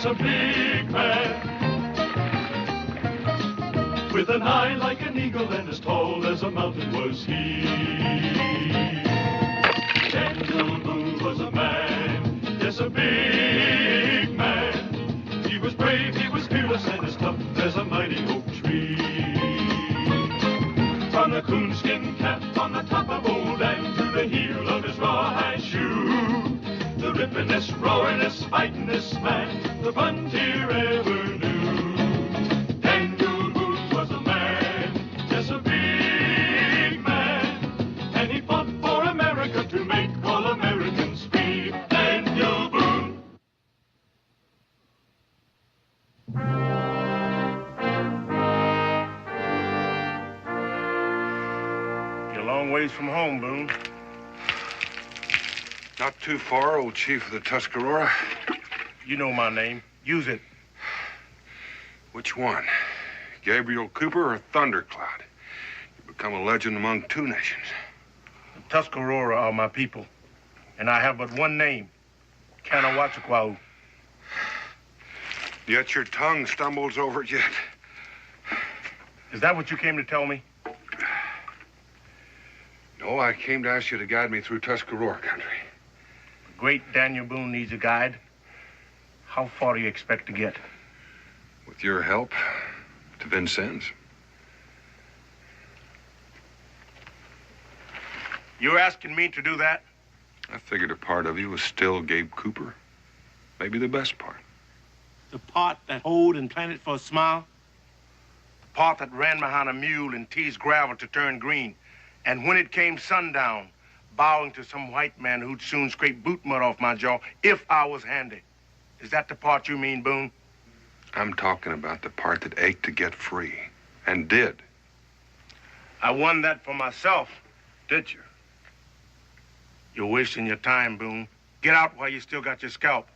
Yes, a big man. With an eye like an eagle and as tall as a mountain was he. Daniel Boone was a man, yes, a big man. He was brave, he was fearless, and as tough as a mighty oak tree. From the coonskin cap on the top of old Dan to the heel of his rawhide shoe, the rippin'est, roaring'est, fighting'est man the frontier ever knew. Daniel Boone was a man, yes, a big man, and he fought for America to make all Americans free. Daniel Boone. You're a long ways from home, Boone. Not too far, old chief of the Tuscarora. You know my name. Use it. Which one? Gabriel Cooper or Thundercloud? You become a legend among two nations. The Tuscarora are my people, and I have but one name, Kanawatchaquau. Yet your tongue stumbles over it yet. Is that what you came to tell me? No, I came to ask you to guide me through Tuscarora country. The great Daniel Boone needs a guide. How far do you expect to get? With your help, to Vincennes. You're asking me to do that? I figured a part of you was still Gabe Cooper. Maybe the best part. The part that hoed and planted for a smile? The part that ran behind a mule and teased gravel to turn green. And when it came sundown, bowing to some white man who'd soon scrape boot mud off my jaw if I was handy. Is that the part you mean, Boone? I'm talking about the part that ached to get free. And did. I won that for myself, did you? You're wasting your time, Boone. Get out while you still got your scalp.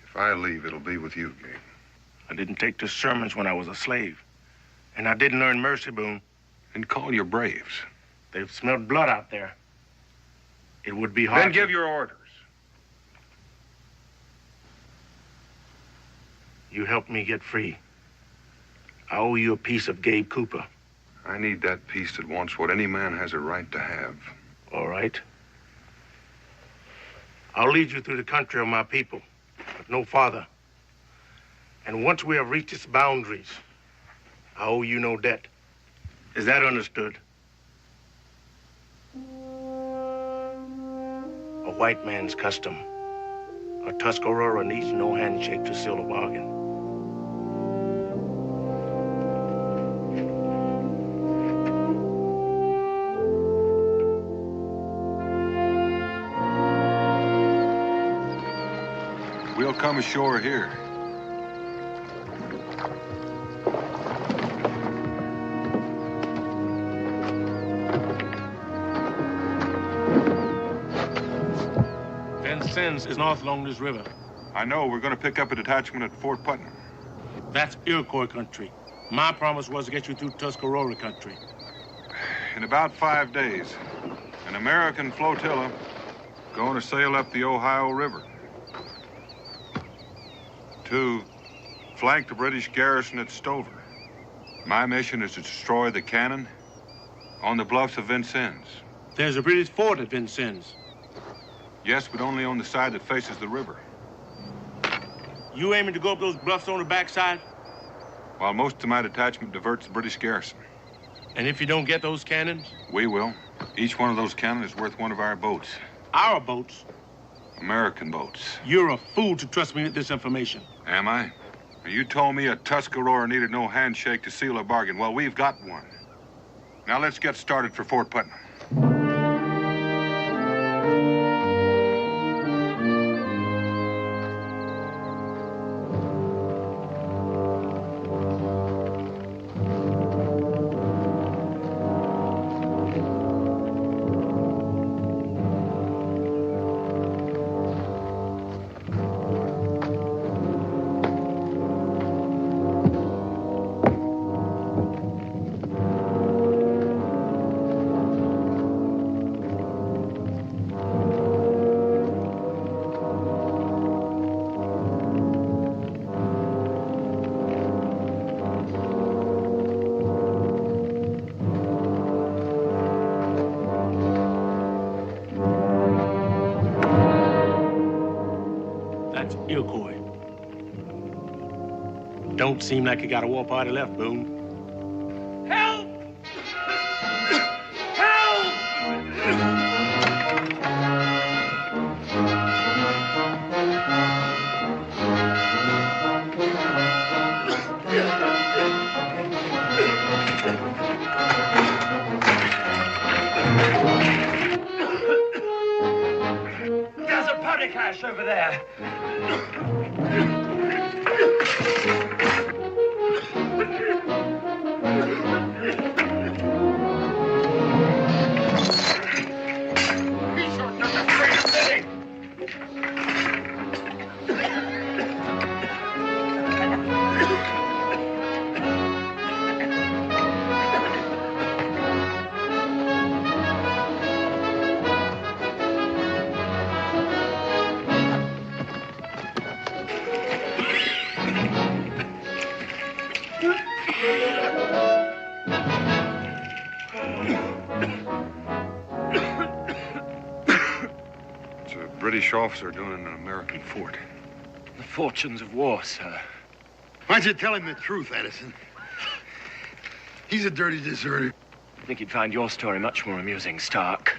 If I leave, it'll be with you, Gabe. I didn't take to sermons when I was a slave. And I didn't learn mercy, Boone. And call your braves. They've smelled blood out there. It would be hard. Then give your orders. You helped me get free. I owe you a piece of Gabe Cooper. I need that piece that wants what any man has a right to have. All right. I'll lead you through the country of my people, but no farther. And once we have reached its boundaries, I owe you no debt. Is that understood? A white man's custom. A Tuscarora needs no handshake to seal a bargain. We'll come ashore here. Vincennes is north along this river. I know. We're going to pick up a detachment at Fort Putnam. That's Iroquois country. My promise was to get you through Tuscarora country. In about 5 days, an American flotilla going to sail up the Ohio River to flank the British garrison at Stover. My mission is to destroy the cannon on the bluffs of Vincennes. There's a British fort at Vincennes. Yes, but only on the side that faces the river. You aiming to go up those bluffs on the backside? While most of my detachment diverts the British garrison. And if you don't get those cannons? We will. Each one of those cannons is worth one of our boats. Our boats? American boats. You're a fool to trust me with this information. Am I? You told me a Tuscarora needed no handshake to seal a bargain. Well, we've got one. Now let's get started for Fort Putnam. Iroquois. Don't seem like you got a war party left, Boone. Help! Help! There's a powder cache over there. British officer doing in an American fort. The fortunes of war, sir. Why'd you tell him the truth, Edison? He's a dirty deserter. I think he'd find your story much more amusing, Stark.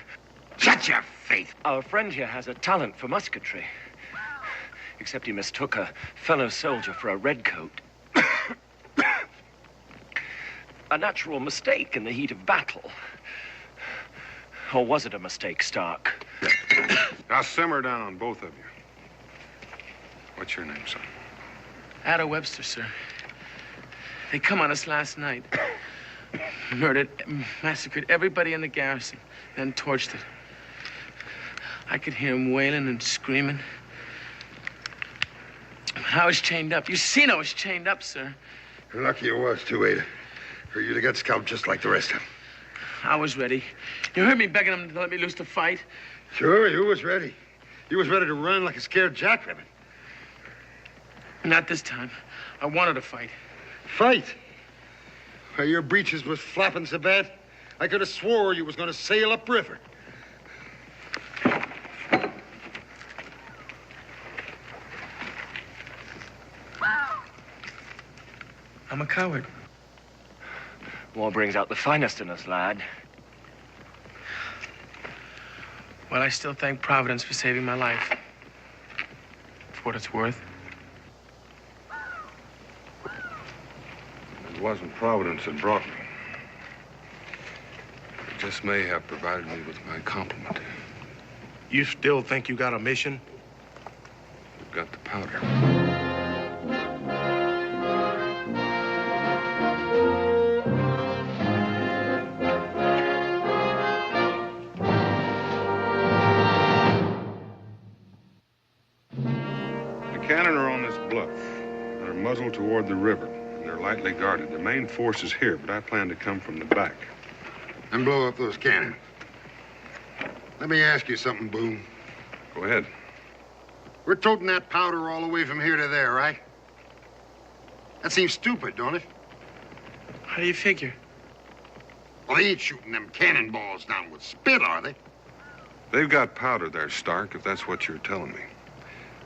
Shut your face! Our friend here has a talent for musketry. Except he mistook a fellow soldier for a redcoat. A natural mistake in the heat of battle. Or was it a mistake, Stark? Now simmer down, both of you. What's your name, son? Ada Webster, sir. They come on us last night. Murdered, massacred everybody in the garrison, then torched it. I could hear him wailing and screaming. I was chained up. You seen I was chained up, sir. You're lucky you was, too, Ada. For you to get scalped just like the rest of them. I was ready. You heard me begging him to let me loose to fight. Sure, you was ready. You was ready to run like a scared jackrabbit. Not this time. I wanted to fight. Fight? Why, your breeches was flapping so bad, I could have swore you was going to sail upriver. I'm a coward. War brings out the finest in us, lad. Well, I still thank Providence for saving my life. For what it's worth. It wasn't Providence that brought me. It just may have provided me with my complement. You still think you got a mission? We've got the powder. Muzzle toward the river, and they're lightly guarded. The main force is here, but I plan to come from the back. And blow up those cannons. Let me ask you something, Boone. Go ahead. We're toting that powder all the way from here to there, right? That seems stupid, don't it? How do you figure? Well, they ain't shooting them cannonballs down with spit, are they? They've got powder there, Stark, if that's what you're telling me.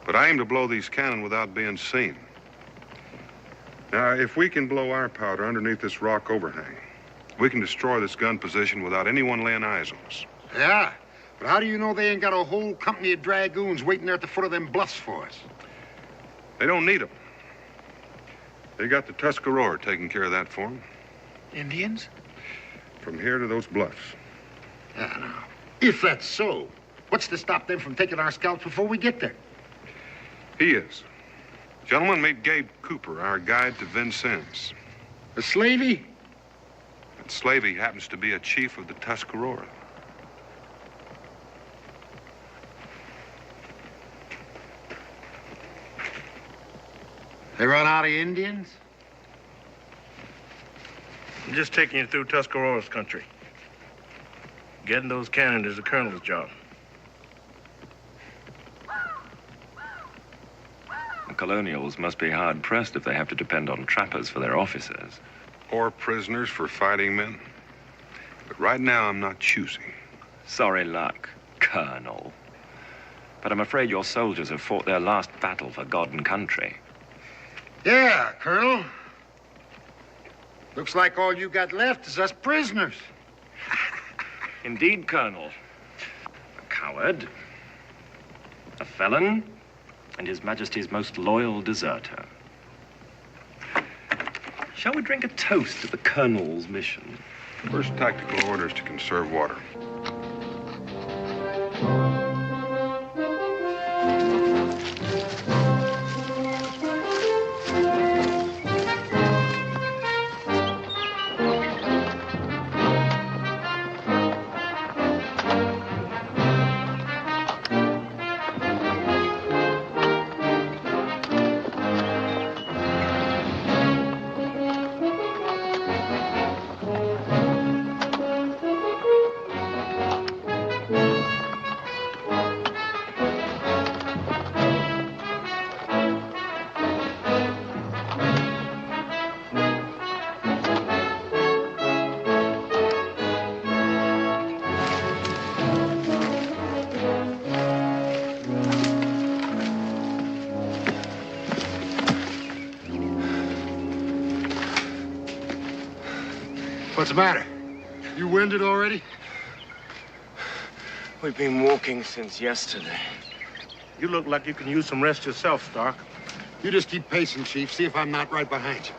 But I aim to blow these cannon without being seen. Now, if we can blow our powder underneath this rock overhang, we can destroy this gun position without anyone laying eyes on us. Yeah, but how do you know they ain't got a whole company of dragoons waiting there at the foot of them bluffs for us? They don't need them. They got the Tuscarora taking care of that for them. Indians? From here to those bluffs. Yeah, now, if that's so, what's to stop them from taking our scalps before we get there? He is. Gentlemen, meet Gabe Cooper, our guide to Vincennes. A slavey? That slavey happens to be a chief of the Tuscarora. They run out of Indians? I'm just taking you through Tuscarora's country. Getting those cannons is the colonel's job. The colonials must be hard-pressed if they have to depend on trappers for their officers. Or prisoners for fighting men. But right now, I'm not choosing. Sorry luck, Colonel. But I'm afraid your soldiers have fought their last battle for God and country. Yeah, Colonel. Looks like all you got left is us prisoners. Indeed, Colonel. A coward, a felon, and His Majesty's most loyal deserter. Shall we drink a toast to the Colonel's mission? First tactical order is to conserve water. What's the matter? You winded already? We've been walking since yesterday. You look like you can use some rest yourself, Stark. You just keep pacing, Chief. See if I'm not right behind you.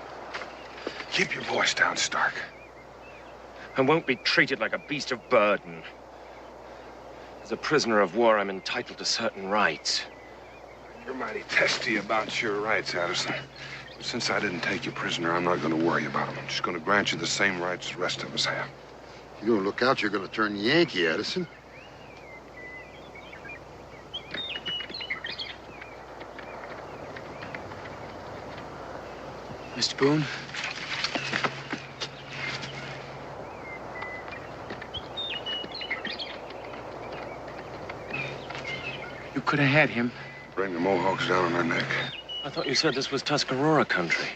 Keep your voice down, Stark. I won't be treated like a beast of burden. As a prisoner of war, I'm entitled to certain rights. You're mighty testy about your rights, Addison. Since I didn't take you prisoner, I'm not going to worry about them. I'm just going to grant you the same rights the rest of us have. You don't look out, you're going to turn Yankee, Addison. Mr. Boone? You could have had him. Bring the Mohawks down on our neck. I thought you said this was Tuscarora country.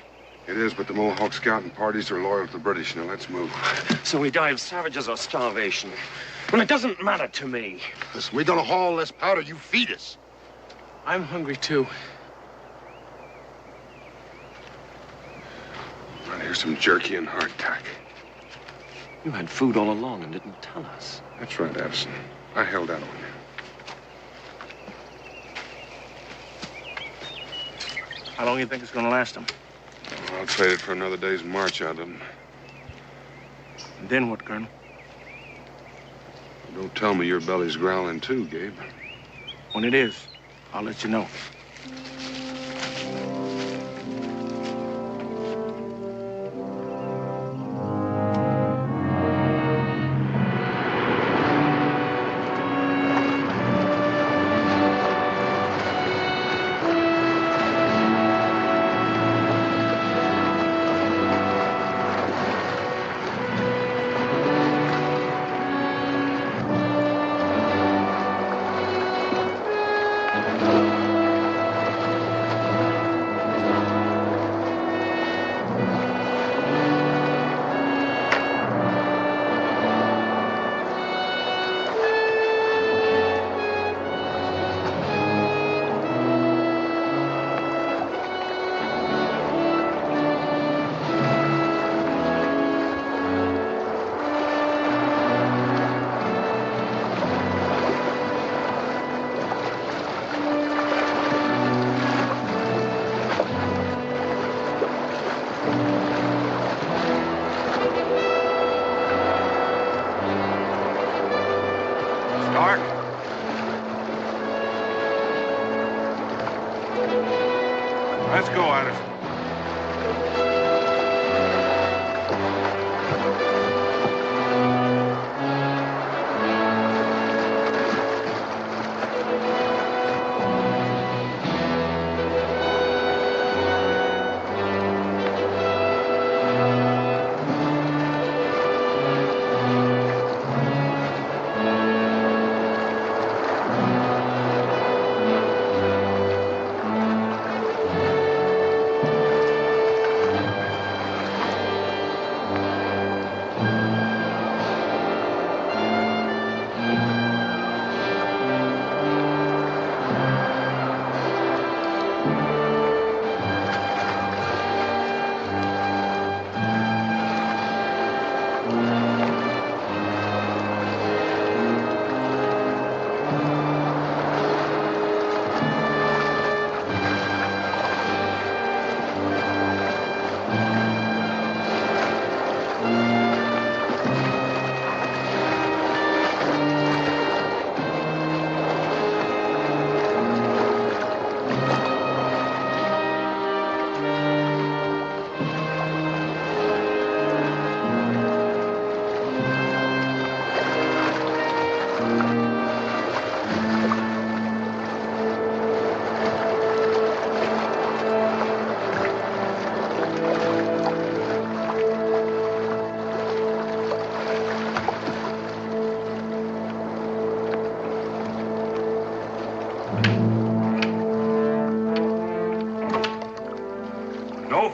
It is, but the Mohawk scouting parties are loyal to the British. Now, let's move. So we die of savages or starvation. Well, it doesn't matter to me. Listen, we're going to haul less powder. You feed us. I'm hungry, too. Right, here's some jerky and hardtack. You had food all along and didn't tell us. That's right, Addison. I held out on you. How long do you think it's going to last them? Well, I'll trade it for another day's march out of them. And then what, Colonel? Don't tell me your belly's growling too, Gabe. When it is, I'll let you know. Let's go, Addison.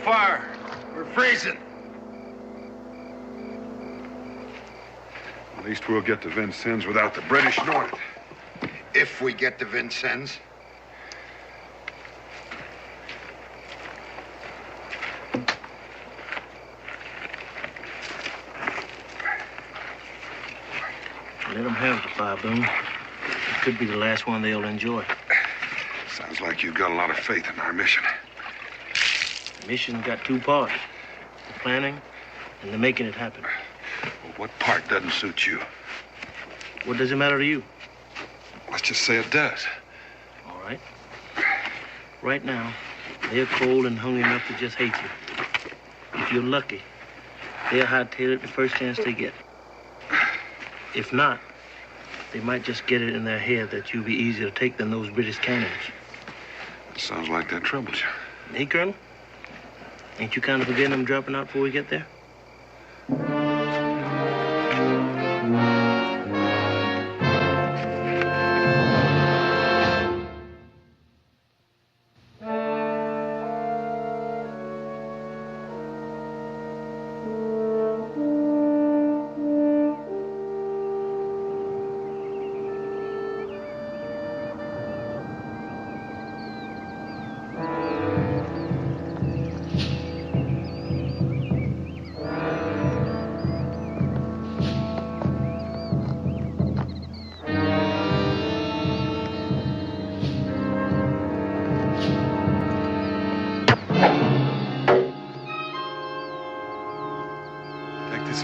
fire. We're freezing. At least we'll get to Vincennes without the British knowing it. If we get to Vincennes. Let them have the fire, Boone. It could be the last one they'll enjoy. Sounds like you've got a lot of faith in our mission. The mission's got two parts. The planning and the making it happen. Well, what part doesn't suit you? What does it matter to you? Let's just say it does. All right. Right now, they're cold and hungry enough to just hate you. If you're lucky, they'll hightail it the first chance they get. If not, they might just get it in their head that you'll be easier to take than those British cannons. Sounds like that troubles you. Hey, Colonel, ain't you kind of forgetting them dropping out before we get there?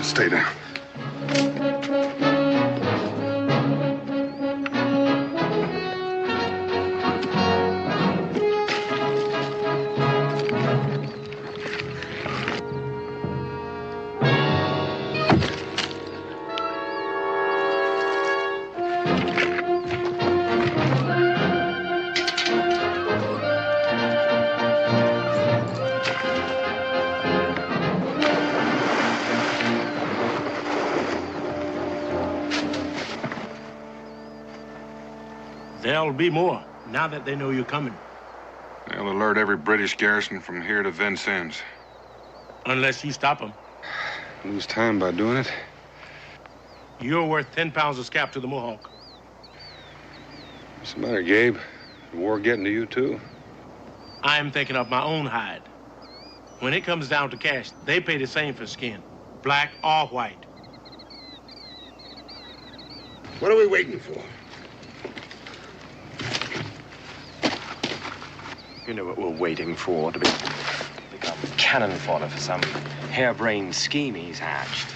Stay down. There'll be more, now that they know you're coming. They'll alert every British garrison from here to Vincennes. Unless you stop them. Lose time by doing it? You're worth 10 pounds of scalp to the Mohawk. What's the matter, Gabe? The war getting to you, too? I'm thinking of my own hide. When it comes down to cash, they pay the same for skin, black or white. What are we waiting for? You know what we're waiting for, to become cannon fodder for some harebrained scheme he's hatched.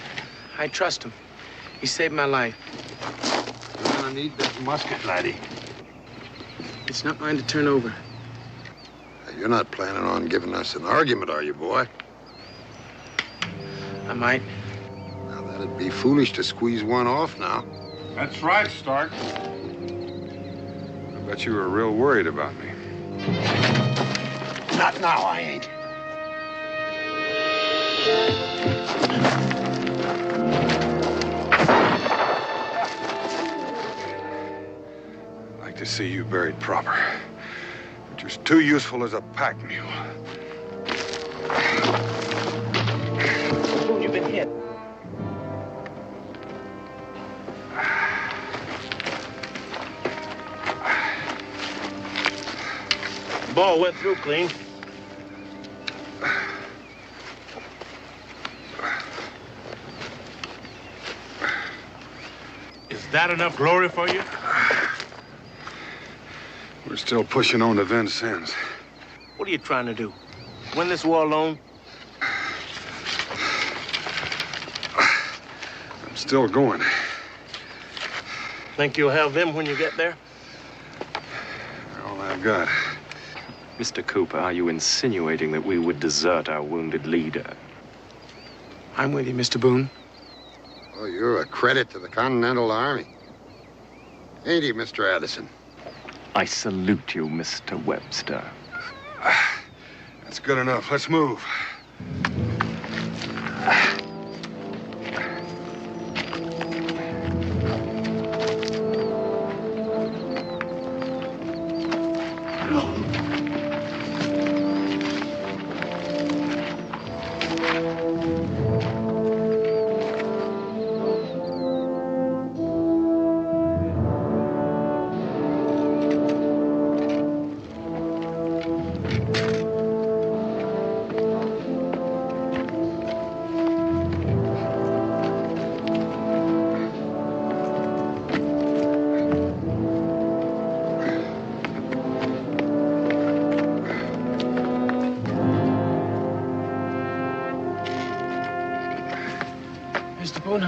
I trust him. He saved my life. You're gonna need this musket, laddie. It's not mine to turn over. You're not planning on giving us an argument, are you, boy? I might. Now, that'd be foolish to squeeze one off now. That's right, Stark. I bet you were real worried about me. Not now, I ain't. I'd like to see you buried proper. But you're too useful as a pack mule. You've been hit. The ball went through clean. Is that enough glory for you? We're still pushing on to Vincennes. What are you trying to do? Win this war alone? I'm still going. Think you'll have them when you get there? All I've got. Mr. Cooper, are you insinuating that we would desert our wounded leader? I'm with you, Mr. Boone. Oh, you're a credit to the Continental Army. Ain't he, Mr. Addison? I salute you, Mr. Webster. That's good enough. Let's move.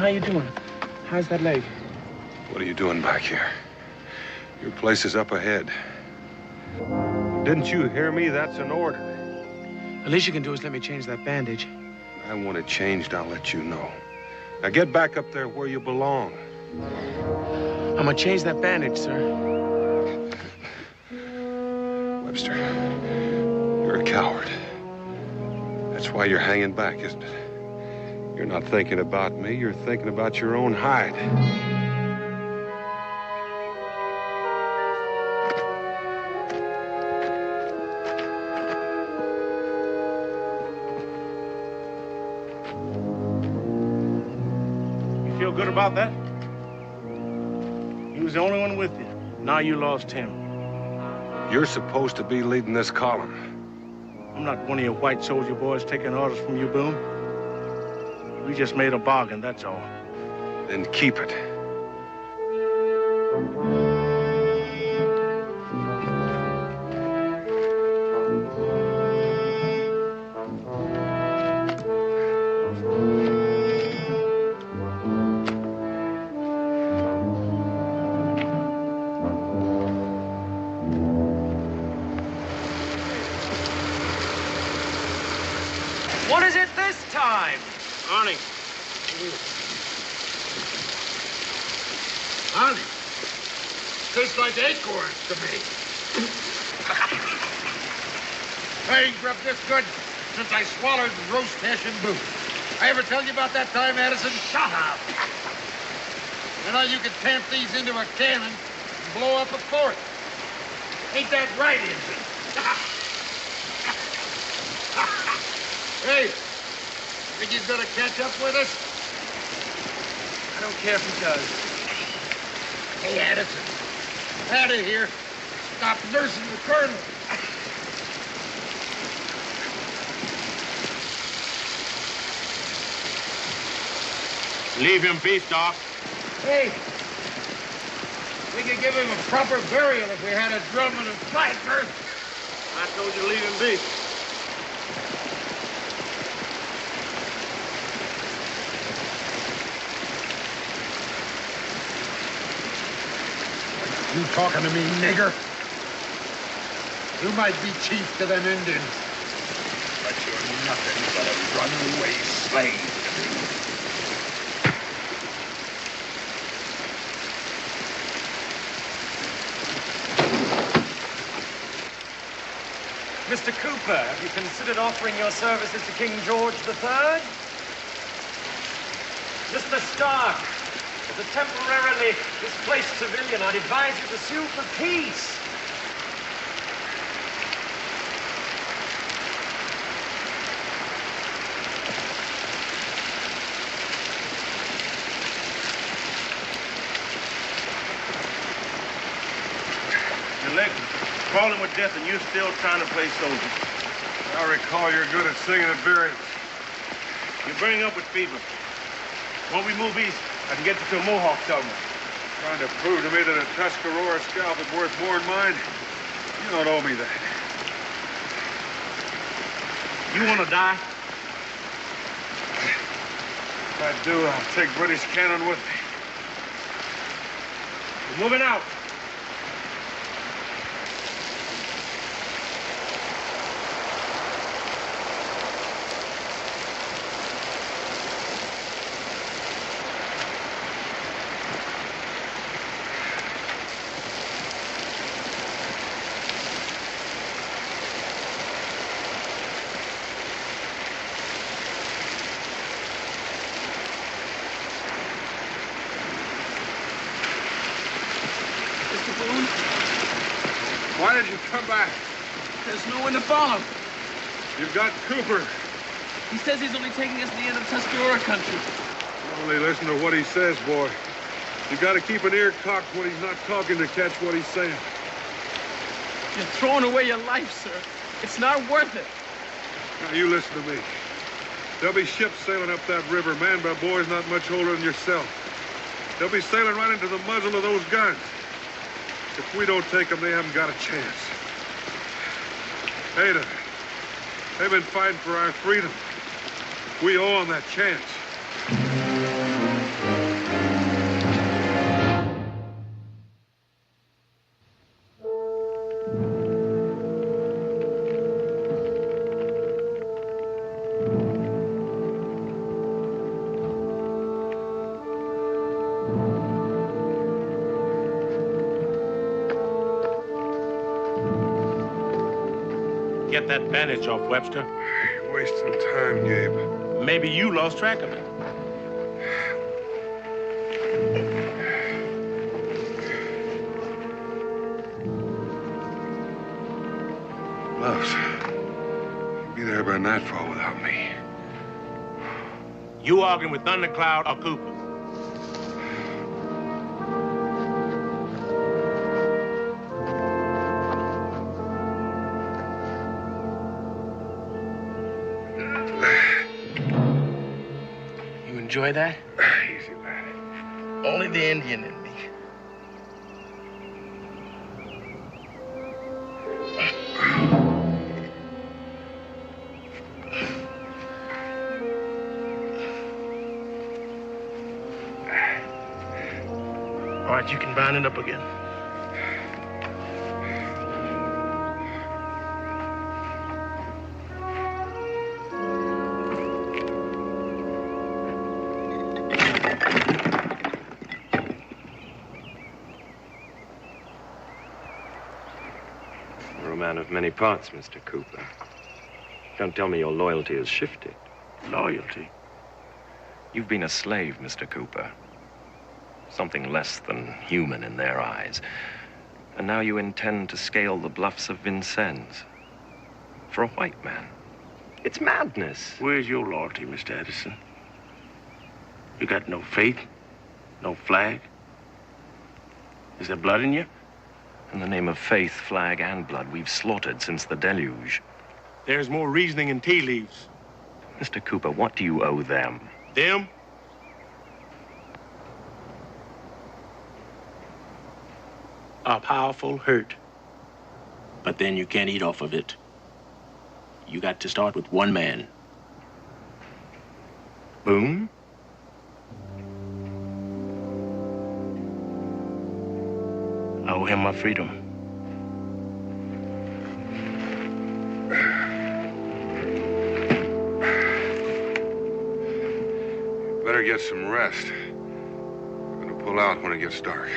how you doing? How's that leg? What are you doing back here? Your place is up ahead. Didn't you hear me? That's an order. The least you can do is let me change that bandage. I want it changed, I'll let you know. Now get back up there where you belong. I'm gonna change that bandage, sir. Webster, you're a coward. That's why you're hanging back, isn't it? You're not thinking about me, you're thinking about your own hide. You feel good about that? He was the only one with you. Now you lost him. You're supposed to be leading this column. I'm not one of your white soldier boys taking orders from you, Boone. We just made a bargain, that's all. Then keep it. What is it this time? Arnie. Arnie, tastes like acorns to me. I ain't grubbed this good since I swallowed roast hash and booze. I ever tell you about that time, Addison? Shut up. You know, you could tamp these into a cannon and blow up a fort. Ain't that right, Injun? Hey, think he's gonna catch up with us? I don't care if he does. Hey, Addison, out of here. Stop nursing the colonel. Leave him be, Doc. Hey, we could give him a proper burial if we had a drum and a fifer. I told you to leave him be. You talking to me, nigger? You might be chief to them Indians, but you're nothing but a runaway slave to me. Mr. Cooper, have you considered offering your services to King George III? Mr. Stark, as a temporarily displaced civilian, I'd advise you to sue for peace. Your leg crawling with death and you're still trying to play soldier. I recall you're good at singing at burials. You're burning up with fever. When we move east, I can get you to a Mohawk settlement. Trying to prove to me that a Tuscarora scalp is worth more than mine? You don't owe me that. You want to die? If I do, I'll take British cannon with me. We're moving out. Why did you come back? There's no one to follow. You've got Cooper. He says he's only taking us to the end of Tuscarora country. Only listen to what he says, boy. You got to keep an ear cocked when he's not talking to catch what he's saying. You're throwing away your life, sir. It's not worth it. Now, you listen to me. There'll be ships sailing up that river, manned by boys not much older than yourself. They'll be sailing right into the muzzle of those guns. If we don't take them, they haven't got a chance. Ada, they've been fighting for our freedom. We owe them that chance. Get that bandage off, Webster. You're wasting time, Gabe. Maybe you lost track of it. Loves. You'll be there by nightfall without me. You arguing with Thundercloud or Cooper? You enjoy that? Easy, lad. Only the Indian in me. All right, you can bind it up again. You're a man of many parts, Mr. Cooper. Don't tell me your loyalty has shifted. Loyalty? You've been a slave, Mr. Cooper. Something less than human in their eyes. And now you intend to scale the bluffs of Vincennes. For a white man. It's madness. Where's your loyalty, Mr. Edison? You got no faith? No flag? Is there blood in you? In the name of faith, flag, and blood, we've slaughtered since the deluge. There's more reasoning in tea leaves. Mr. Cooper, what do you owe them? Them? A powerful hurt. But then you can't eat off of it. You got to start with one man. Boone? I owe him my freedom. Better get some rest. We're gonna pull out when it gets dark.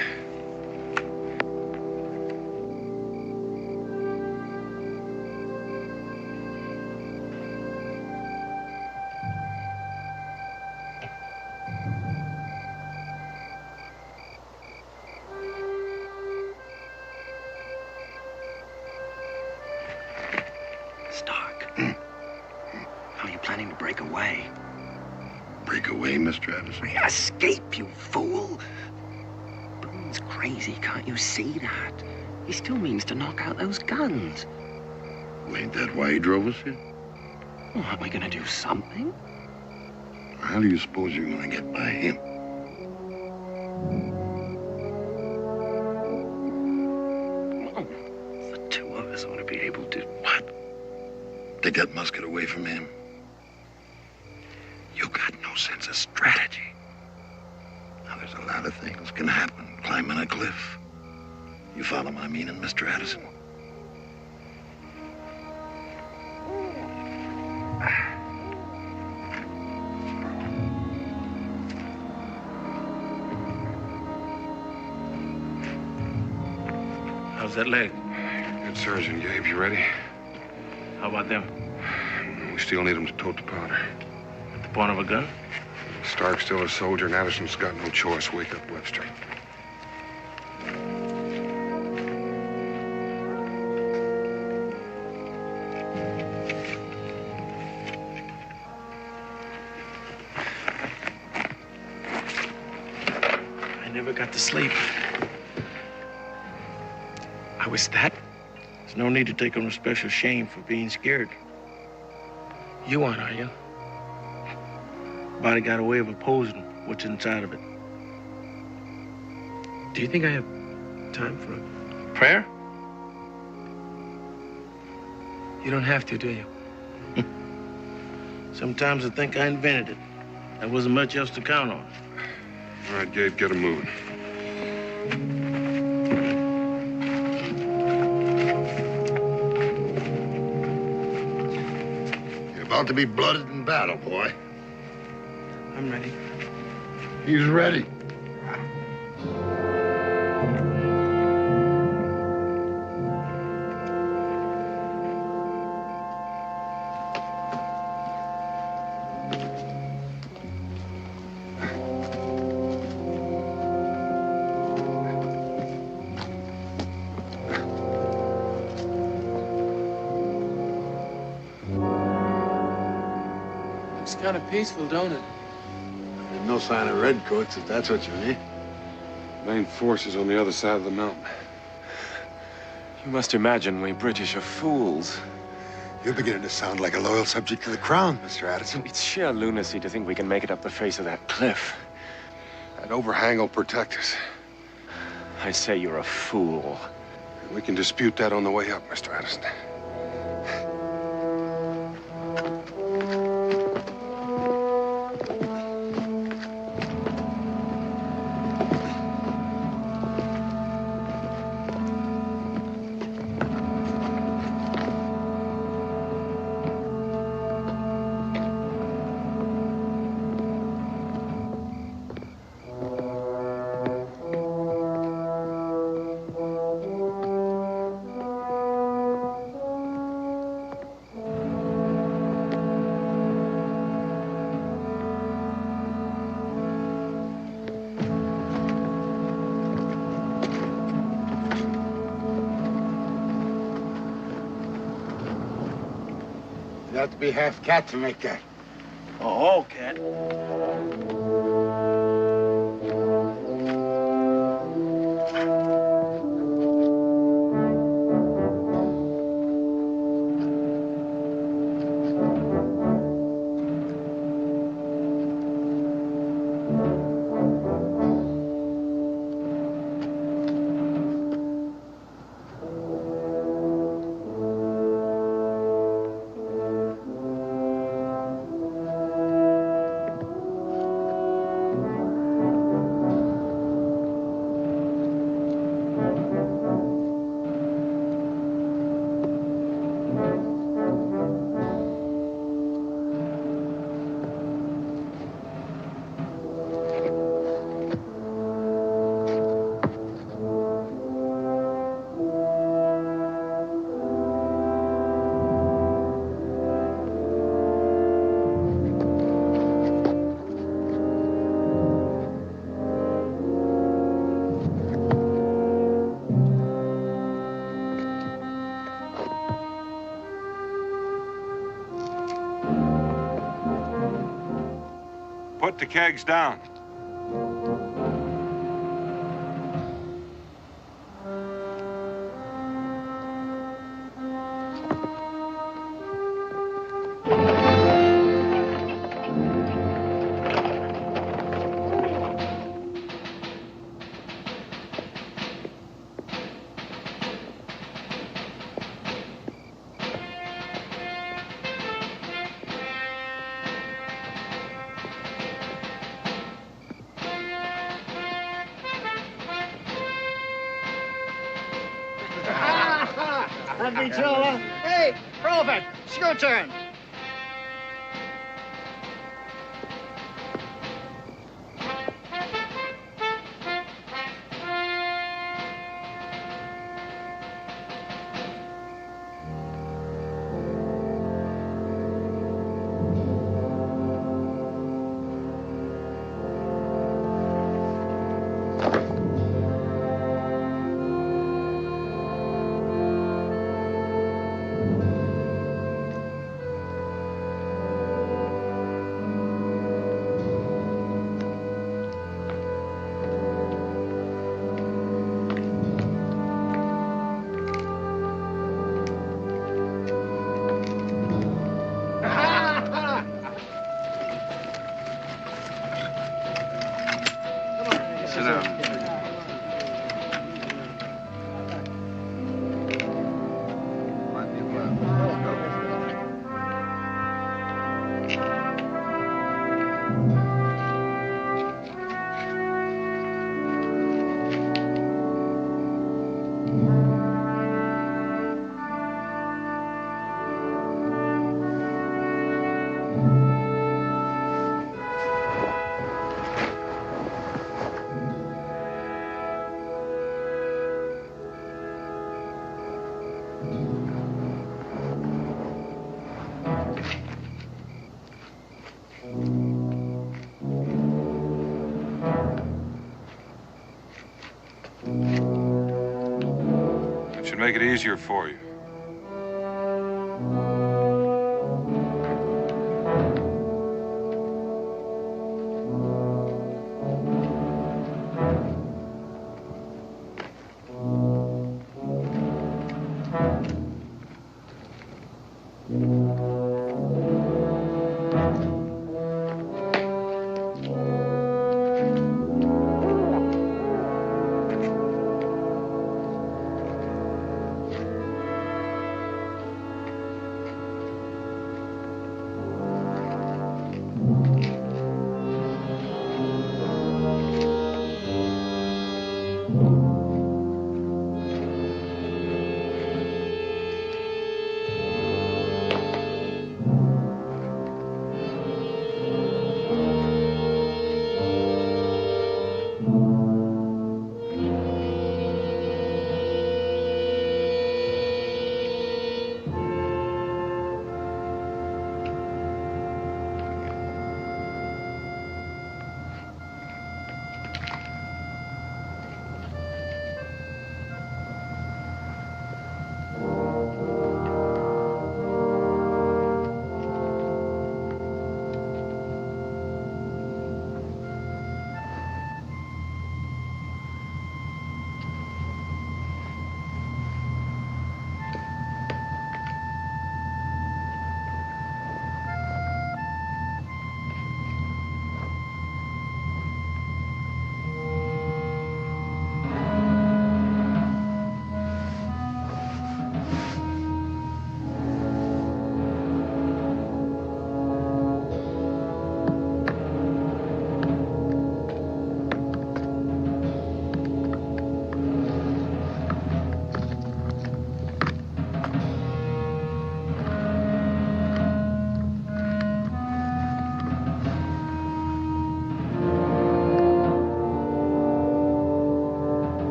Escape, you fool! Boone's crazy, can't you see that? He still means to knock out those guns. Well, ain't that why he drove us here? Well, aren't we gonna do something? How do you suppose you're gonna get by him? Well, the two of us ought to be able to... What? Take that musket away from him? You got no sense of strategy. Now, there's a lot of things can happen climbing a cliff. You follow my meaning, Mr. Addison? How's that leg? Good surgeon, Gabe. You ready? How about them? We still need them to tote the powder. At the point of a gun? Stark's still a soldier, and Addison's got no choice. Wake up, Webster. I never got to sleep. I was that. There's no need to take on a special shame for being scared. You aren't, are you? Body got a way of opposing what's inside of it. Do you think I have time for a Prayer? You don't have to, do you? Sometimes I think I invented it. There wasn't much else to count on. All right, Gabe, get him moving. You're about to be blooded in battle, boy. I'm ready. He's ready. kind of peaceful, don't it? There's no sign of redcoats, if that's what you mean. Main force is on the other side of the mountain. You must imagine we British are fools. You're beginning to sound like a loyal subject to the crown, Mr. Addison. It's sheer lunacy to think we can make it up the face of that cliff. That overhang will protect us. I say you're a fool. We can dispute that on the way up, Mr. Addison. You have to be half cat to make that. Oh, all cat. Put the kegs down. That beats it all, huh? Hey, Robert, it's your turn. Sit down. It should make it easier for you.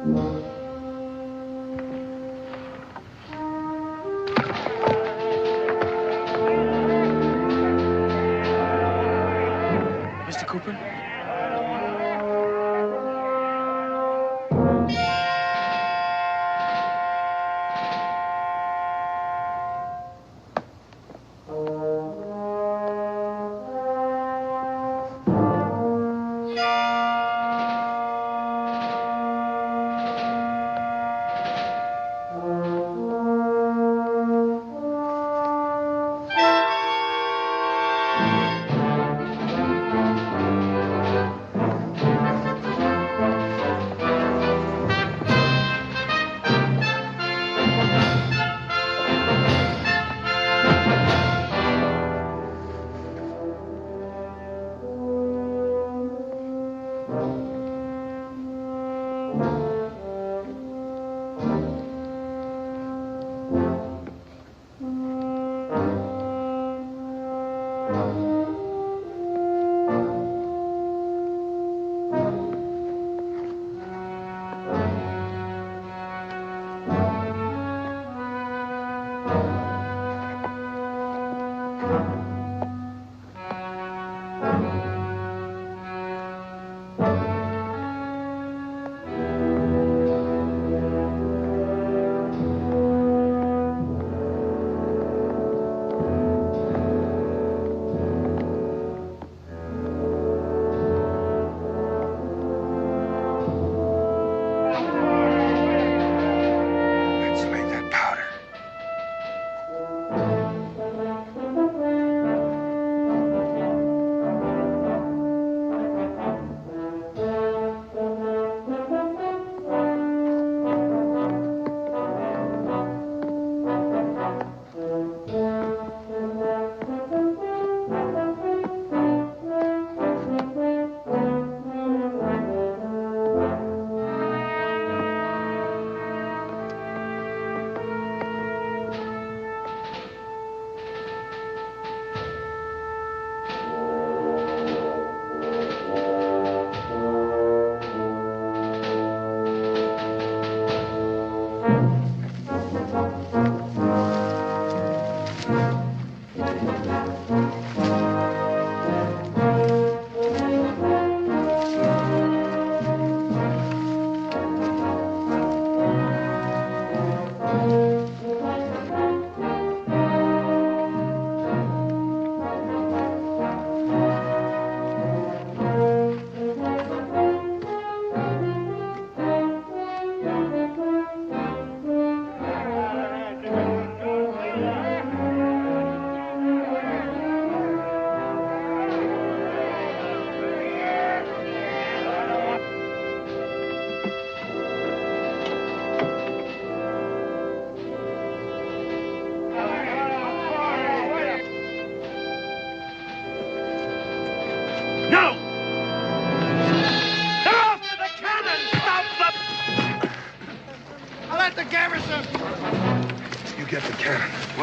Mr. Cooper?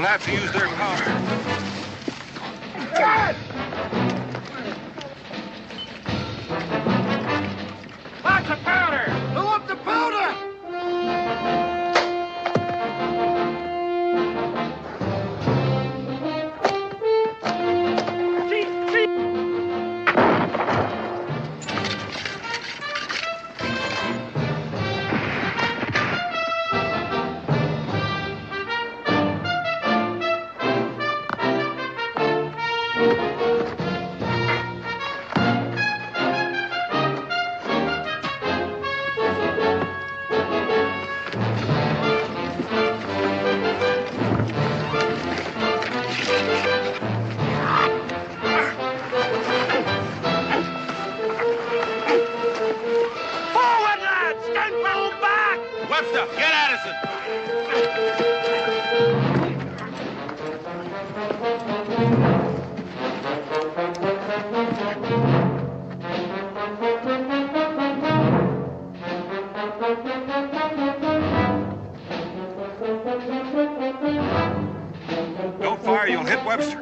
We'll have to use their power. Dad! Lots of powder! Fill up the powder! Don't fire, you'll hit Webster.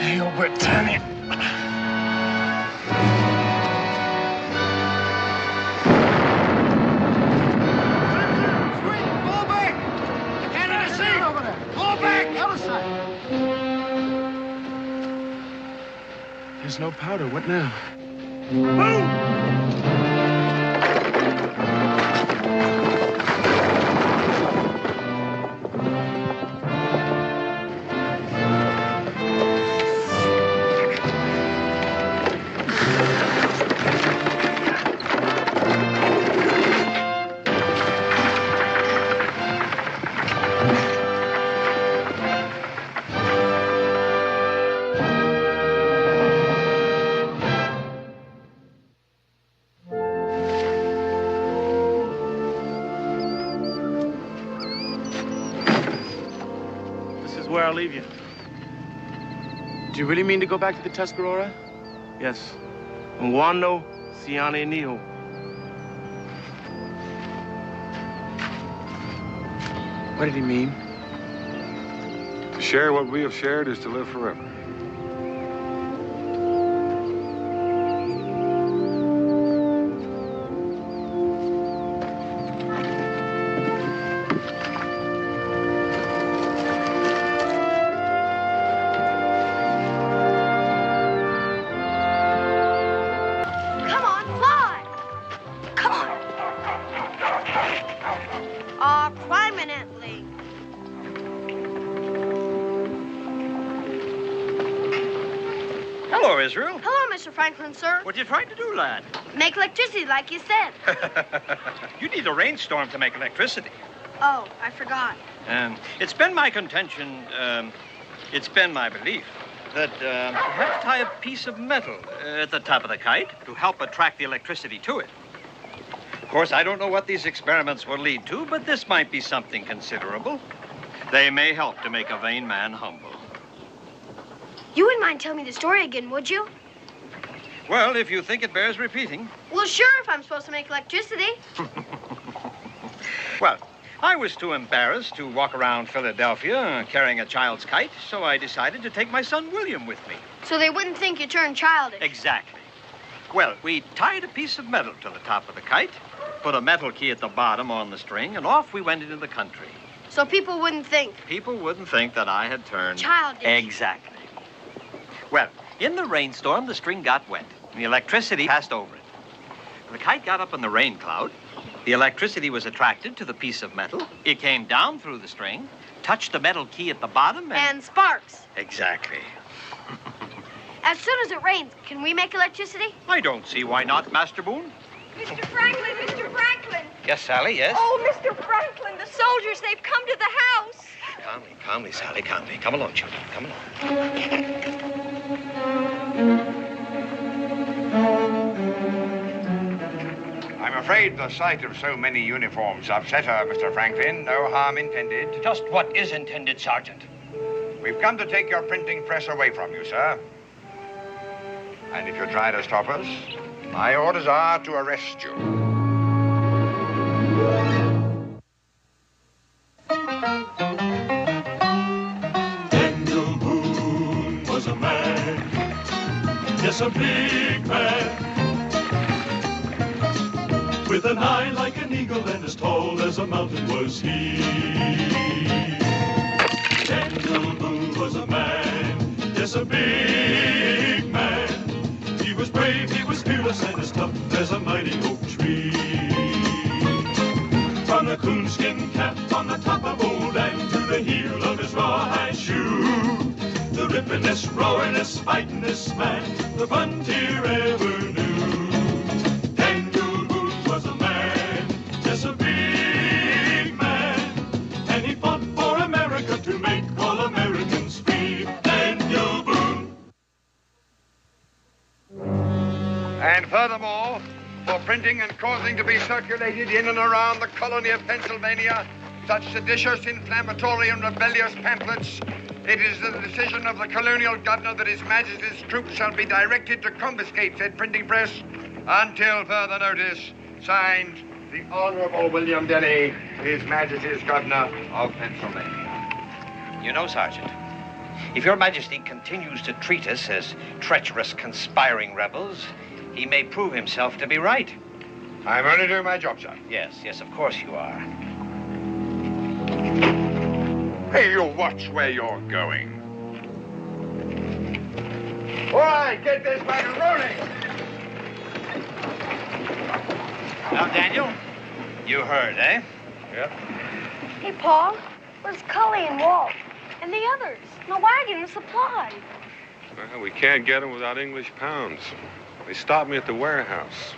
Hail Britannia. Fall back! Canada sea! Fall back! Other side! There's no powder. What now? I'll leave you. Do you really mean to go back to the Tuscarora? Yes. Mwano Siane Niho. What did he mean? To share what we have shared is to live forever. Franklin, sir. What are you trying to do, lad? Make electricity, like you said. You need a rainstorm to make electricity. Oh, I forgot. It's been my contention, it's been my belief that you have to tie a piece of metal at the top of the kite to help attract the electricity to it. Of course, I don't know what these experiments will lead to, but this might be something considerable. They may help to make a vain man humble. You wouldn't mind telling me the story again, would you? Well, if you think it bears repeating. Well, sure, if I'm supposed to make electricity. Well, I was too embarrassed to walk around Philadelphia carrying a child's kite, so I decided to take my son William with me. So they wouldn't think you turned childish. Exactly. Well, we tied a piece of metal to the top of the kite, put a metal key at the bottom on the string, and off we went into the country. So people wouldn't think. People wouldn't think that I had turned... childish. Exactly. Well, in the rainstorm, the string got wet. The electricity passed over it. The kite got up in the rain cloud. The electricity was attracted to the piece of metal. It came down through the string, touched the metal key at the bottom, and sparks. Exactly. As soon as it rains, can we make electricity? I don't see why not, Master Boone. Mr. Franklin, Mr. Franklin. Yes, Sally, yes? Oh, Mr. Franklin, the soldiers, they've come to the house. Calmly, Sally, calmly. Come along, children, come along. I'm afraid the sight of so many uniforms upset her, Mr. Franklin. No harm intended. Just what is intended, Sergeant? We've come to take your printing press away from you, sir. And if you try to stop us, my orders are to arrest you. Daniel Boone was a man, yes, a big man, with an eye like an eagle and as tall as a mountain was he. Daniel Boone was a man, yes, a big man. He was brave, he was fearless, and as tough as a mighty oak tree. From the coonskin cap on the top of old Dan to the heel of his rawhide shoe, the rippin'est, roaring'est, fighting'est man the frontier ever knew. Daniel Boone was a man, yes, a big man, and he fought for America to make all Americans free. Daniel Boone. And furthermore, for printing and causing to be circulated in and around the colony of Pennsylvania such seditious, inflammatory, and rebellious pamphlets, it is the decision of the colonial governor that His Majesty's troops shall be directed to confiscate said printing press until further notice. Signed, the Honorable William Denny, His Majesty's Governor of Pennsylvania. You know, Sergeant, if Your Majesty continues to treat us as treacherous, conspiring rebels, he may prove himself to be right. I'm only doing my job, sir. Yes, yes, of course you are. Hey, you watch where you're going. All right, get this wagon rolling. Now, Daniel, you heard, eh? Yep. Hey, Paul, where's Cully and Walt? And the others? The wagon and supplies. Well, we can't get them without English pounds. They stopped me at the warehouse.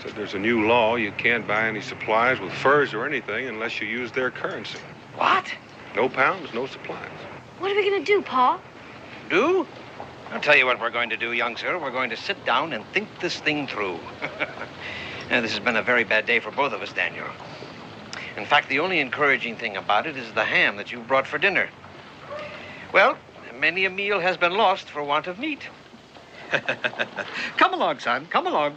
Said there's a new law. You can't buy any supplies with furs or anything unless you use their currency. What? No pounds, no supplies. What are we going to do, Paul? Do? I'll tell you what we're going to do, young sir. We're going to sit down and think this thing through. Now, this has been a very bad day for both of us, Daniel. In fact, the only encouraging thing about it is the ham that you brought for dinner. Well, many a meal has been lost for want of meat. Come along, son. Come along.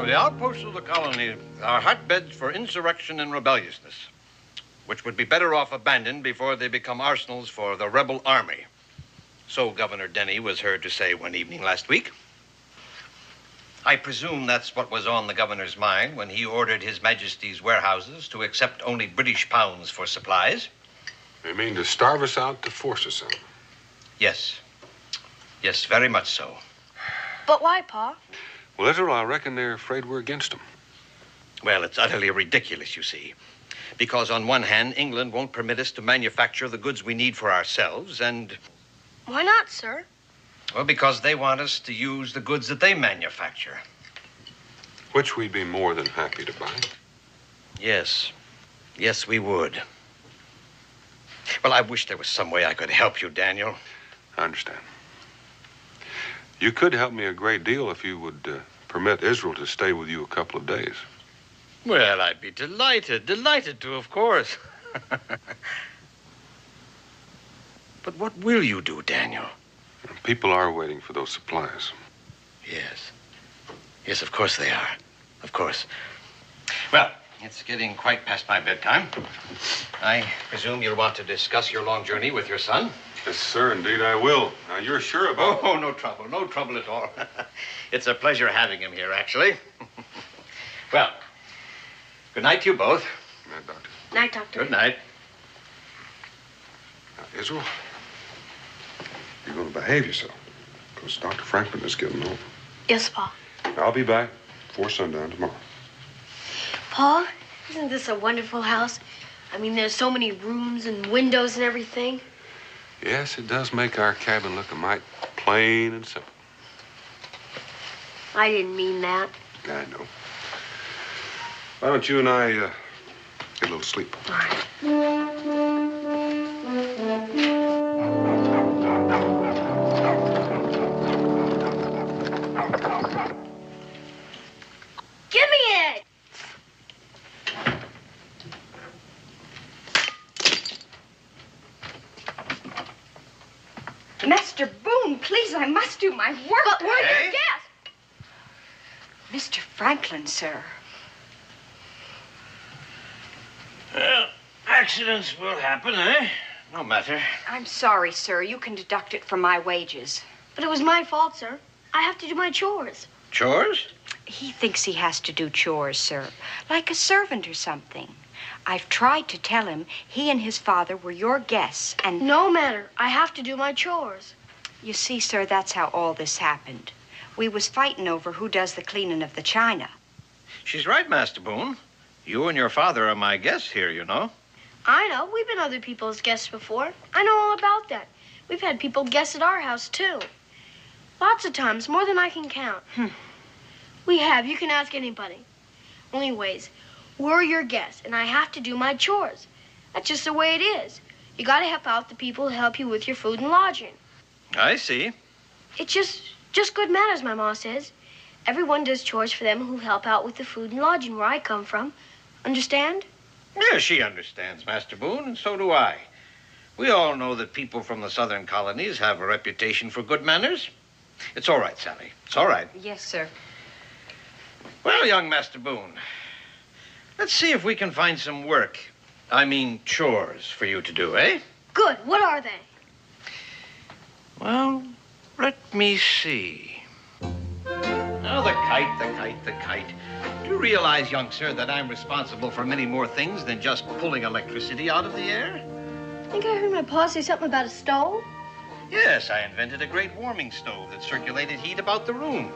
The outposts of the colony are hotbeds for insurrection and rebelliousness, which would be better off abandoned before they become arsenals for the rebel army. So Governor Denny was heard to say one evening last week. I presume that's what was on the governor's mind when he ordered His Majesty's warehouses to accept only British pounds for supplies. They mean to starve us out to force us out. Yes. Yes, very much so. But why, Pa? Well, Israel, I reckon they're afraid we're against them. Well, it's utterly ridiculous, you see. Because on one hand, England won't permit us to manufacture the goods we need for ourselves, and... Why not, sir? Well, because they want us to use the goods that they manufacture. Which we'd be more than happy to buy. Yes. Yes, we would. Well, I wish there was some way I could help you, Daniel. I understand. You could help me a great deal if you would permit Israel to stay with you a couple of days. Well, I'd be delighted to, of course. But what will you do, Daniel? People are waiting for those supplies. Yes. Yes, of course they are. Of course. Well, it's getting quite past my bedtime. I presume you'll want to discuss your long journey with your son. Yes, sir, indeed I will. Now, you're sure about... Oh, no trouble at all. It's a pleasure having him here, actually. Well, good night to you both. Good night, Doctor. Night, Doctor. Good night. Now, Israel, you're going to behave yourself, because Dr. Franklin is getting home. Yes, Pa. I'll be back before sundown tomorrow. Pa, isn't this a wonderful house? I mean, there's so many rooms and windows and everything. Yes, it does make our cabin look a mite plain and simple. I didn't mean that. I know. Why don't you and I get a little sleep? All right. Give me it! Mr. Boone, please, I must do my work. But we're your guests. Mr. Franklin, sir. Well, accidents will happen, eh? No matter. I'm sorry, sir. You can deduct it from my wages. But it was my fault, sir. I have to do my chores. Chores? He thinks he has to do chores, sir. Like a servant or something. I've tried to tell him he and his father were your guests, and... No matter. I have to do my chores. You see, sir, that's how all this happened. We was fighting over who does the cleaning of the china. She's right, Master Boone. You and your father are my guests here, you know. I know. We've been other people's guests before. I know all about that. We've had people guest at our house, too. Lots of times, more than I can count. We have. You can ask anybody. Anyways, we're your guests, and I have to do my chores. That's just the way it is. You gotta help out the people who help you with your food and lodging. I see. It's just good manners, my ma says. Everyone does chores for them who help out with the food and lodging where I come from. Understand? Yeah, she understands, Master Boone, and so do I. We all know that people from the southern colonies have a reputation for good manners. It's all right, Sally. It's all right. Yes, sir. Well, young Master Boone, let's see if we can find some work. I mean, chores for you to do, eh? Good. What are they? Well, let me see. Oh, the kite. Do you realize, young sir, that I'm responsible for many more things than just pulling electricity out of the air? I think I heard my pa say something about a stove. Yes, I invented a great warming stove that circulated heat about the room.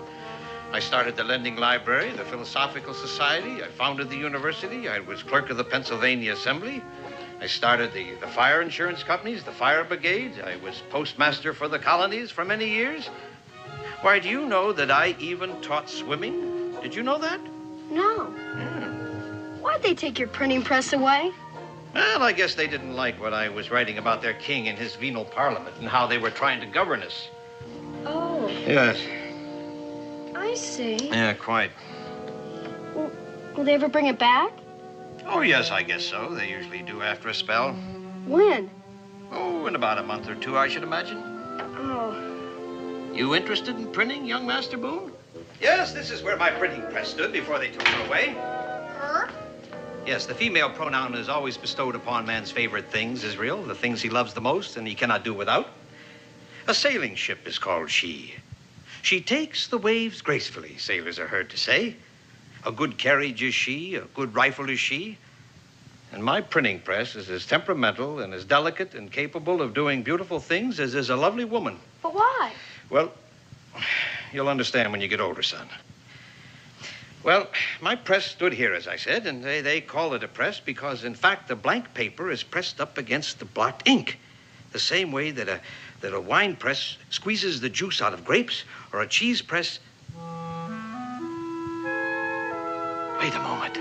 I started the lending library, the Philosophical Society. I founded the university. I was clerk of the Pennsylvania Assembly. I started the fire insurance companies, the fire brigade. I was postmaster for the colonies for many years. Why, do you know that I even taught swimming? Did you know that? No. Yeah. Why'd they take your printing press away? Well, I guess they didn't like what I was writing about their king and his venal parliament and how they were trying to govern us. Oh. Yes. I see. Yeah, quite. Will they ever bring it back? Oh, yes, I guess so. They usually do after a spell. When? Oh, in about a month or two, I should imagine. Oh. You interested in printing, young Master Boone? Yes, this is where my printing press stood before they took it away. Her? Yes, the female pronoun is always bestowed upon man's favorite things, Israel, the things he loves the most and he cannot do without. A sailing ship is called she. She takes the waves gracefully, sailors are heard to say. A good carriage is she, a good rifle is she. And my printing press is as temperamental and as delicate and capable of doing beautiful things as is a lovely woman. But why? Well, you'll understand when you get older, son. Well, my press stood here, as I said, and they call it a press because, in fact, the blank paper is pressed up against the blocked ink, the same way that a wine press squeezes the juice out of grapes, or a cheese press... Wait a moment.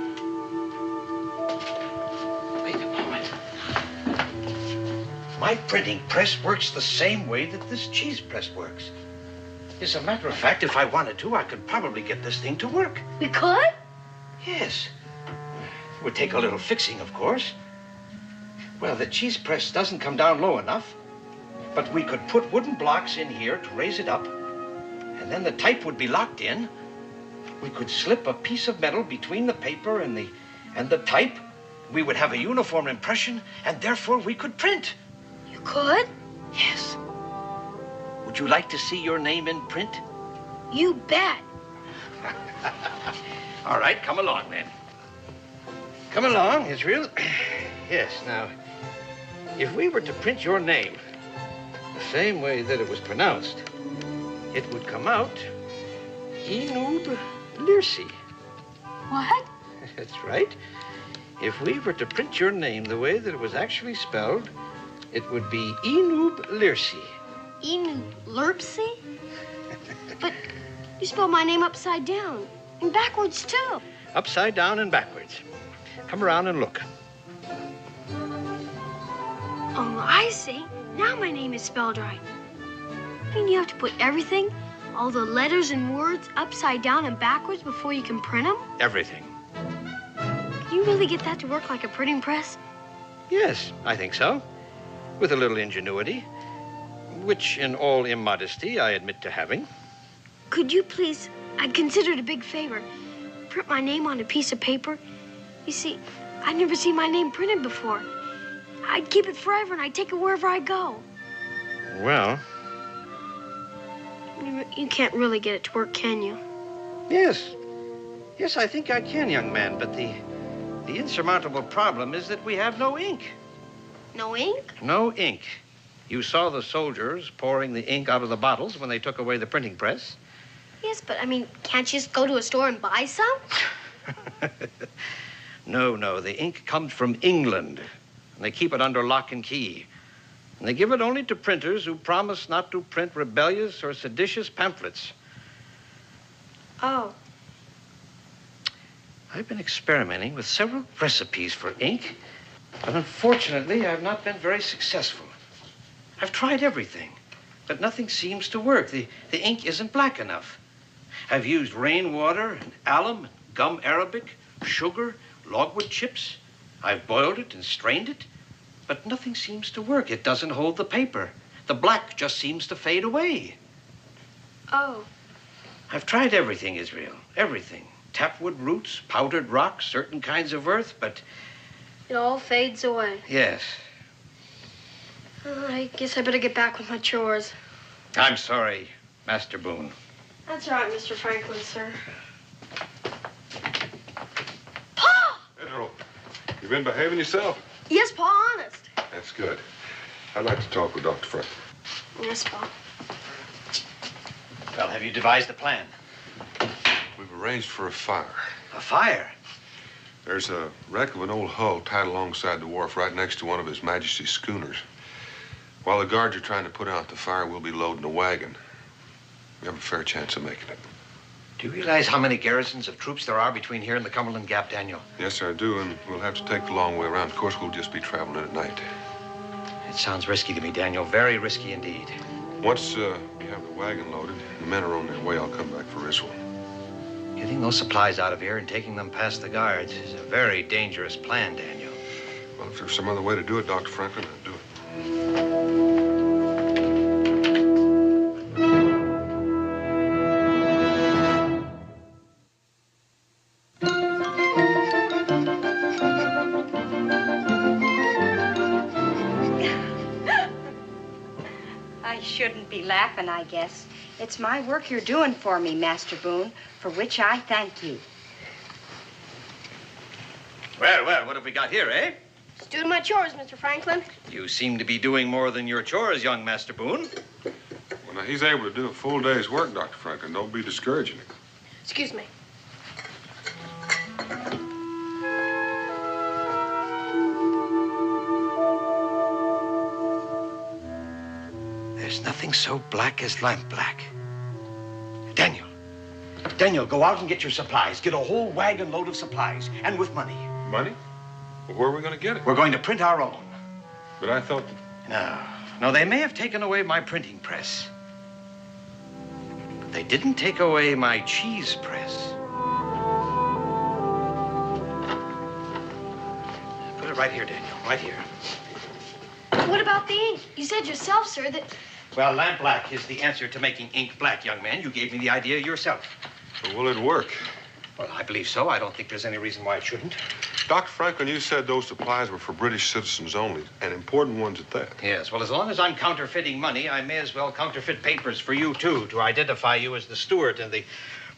My printing press works the same way that this cheese press works. As a matter of fact, if I wanted to, I could probably get this thing to work. You could? Yes. It would take a little fixing, of course. Well, the cheese press doesn't come down low enough, but we could put wooden blocks in here to raise it up, and then the type would be locked in. We could slip a piece of metal between the paper and the type. We would have a uniform impression, and therefore we could print. You could? Yes. Would you like to see your name in print? You bet. All right, come along, then. Come along, Israel. Yes, now, if we were to print your name the same way that it was pronounced, it would come out Enub Lirsi. What? That's right. If we were to print your name the way that it was actually spelled, it would be Enub Lirsi. Enub Lirsi? But you spelled my name upside down and backwards, too. Upside down and backwards. Come around and look. Oh, I see. Now my name is spelled right. I mean, you have to put everything, all the letters and words, upside down and backwards before you can print them? Everything. Can you really get that to work like a printing press? Yes, I think so. With a little ingenuity, which in all immodesty I admit to having. Could you please, I'd consider it a big favor, print my name on a piece of paper? You see, I'd never seen my name printed before. I'd keep it forever and I'd take it wherever I go. Well... You can't really get it to work, can you? Yes. Yes, I think I can, young man, but the insurmountable problem is that we have no ink. No ink? No ink. You saw the soldiers pouring the ink out of the bottles when they took away the printing press. Yes, but I mean, can't you just go to a store and buy some? No, the ink comes from England, and they keep it under lock and key. And they give it only to printers who promise not to print rebellious or seditious pamphlets. Oh. I've been experimenting with several recipes for ink, but unfortunately, I've not been very successful. I've tried everything, but nothing seems to work. The ink isn't black enough. I've used rainwater and alum, and gum arabic, sugar, logwood chips. I've boiled it and strained it, but nothing seems to work. It doesn't hold the paper. The black just seems to fade away. Oh. I've tried everything, Israel. Everything. Tapwood roots, powdered rocks, certain kinds of earth, but... It all fades away. Yes. I guess I better get back with my chores. I'm sorry, Master Boone. That's all right, Mr. Franklin, sir. Pedro, you been behaving yourself? Yes, Pa, honest. That's good. I'd like to talk with Dr. Franklin. Yes, Pa. Well, have you devised a plan? We've arranged for a fire. A fire? There's a wreck of an old hull tied alongside the wharf right next to one of His Majesty's schooners. While the guards are trying to put out the fire, we'll be loading a wagon. We have a fair chance of making it. Do you realize how many garrisons of troops there are between here and the Cumberland Gap, Daniel? Yes, I do, and we'll have to take the long way around. Of course, we'll just be traveling at night. It sounds risky to me, Daniel. Very risky indeed. Once we have the wagon loaded, the men are on their way, I'll come back for Israel. Getting those supplies out of here and taking them past the guards is a very dangerous plan, Daniel. Well, if there's some other way to do it, Dr. Franklin, I'll do it. I shouldn't be laughing, I guess. It's my work you're doing for me, Master Boone, for which I thank you. Well, what have we got here, eh? Just doing my chores, Mr. Franklin. You seem to be doing more than your chores, young Master Boone. Well, now, he's able to do a full day's work, Dr. Franklin. Don't be discouraging him. Excuse me. There's nothing so black as lamp black. Daniel, go out and get your supplies. Get a whole wagon load of supplies, and with money. Money? Well, where are we going to get it? We're going to print our own. But I thought... No, they may have taken away my printing press. But they didn't take away my cheese press. Put it right here, Daniel, right here. What about the ink? You said yourself, sir, that... Well, lamp black is the answer to making ink black, young man. You gave me the idea yourself. Well, will it work? Well, I believe so. I don't think there's any reason why it shouldn't. Dr. Franklin, you said those supplies were for British citizens only, and important ones at that. Yes, well, as long as I'm counterfeiting money, I may as well counterfeit papers for you, too, to identify you as the steward and the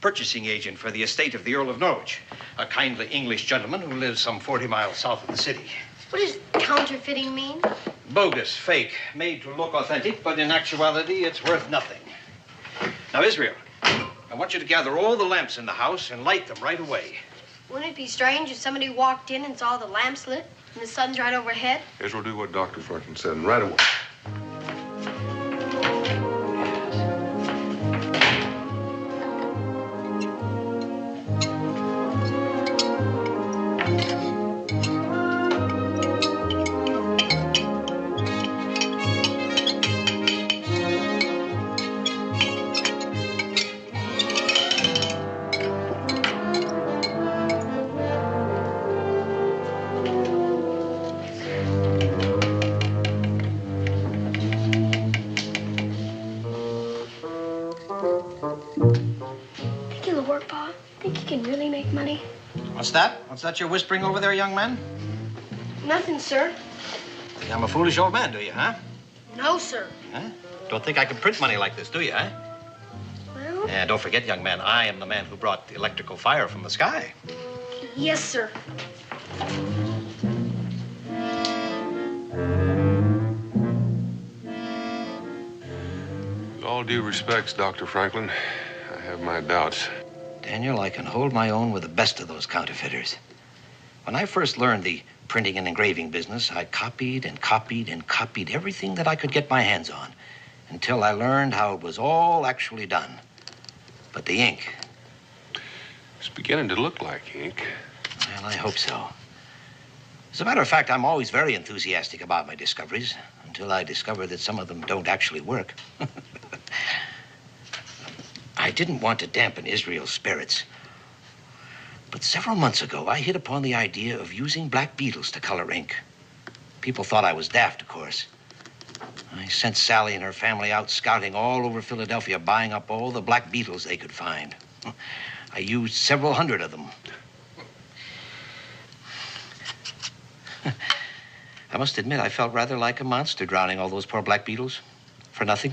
purchasing agent for the estate of the Earl of Norwich, a kindly English gentleman who lives some 40 miles south of the city. What does counterfeiting mean? Bogus, fake, made to look authentic, but in actuality, it's worth nothing. Now, Israel, I want you to gather all the lamps in the house and light them right away. Wouldn't it be strange if somebody walked in and saw the lamps lit and the sun's right overhead? Israel, do what Dr. Franklin said, and right away. What's that? What's that you're whispering over there, young man? Nothing, sir. Think I'm a foolish old man, do you, huh? No, sir. Huh? Don't think I can print money like this, do you, huh? Well... And don't forget, young man, I am the man who brought the electrical fire from the sky. Yes, sir. With all due respects, Dr. Franklin, I have my doubts. Daniel, I can hold my own with the best of those counterfeiters. When I first learned the printing and engraving business, I copied and copied and copied everything that I could get my hands on until I learned how it was all actually done. But the ink... It's beginning to look like ink. Well, I hope so. As a matter of fact, I'm always very enthusiastic about my discoveries until I discover that some of them don't actually work. I didn't want to dampen Israel's spirits. But several months ago, I hit upon the idea of using black beetles to color ink. People thought I was daft, of course. I sent Sally and her family out scouting all over Philadelphia, buying up all the black beetles they could find. I used several hundred of them. I must admit, I felt rather like a monster drowning all those poor black beetles for nothing.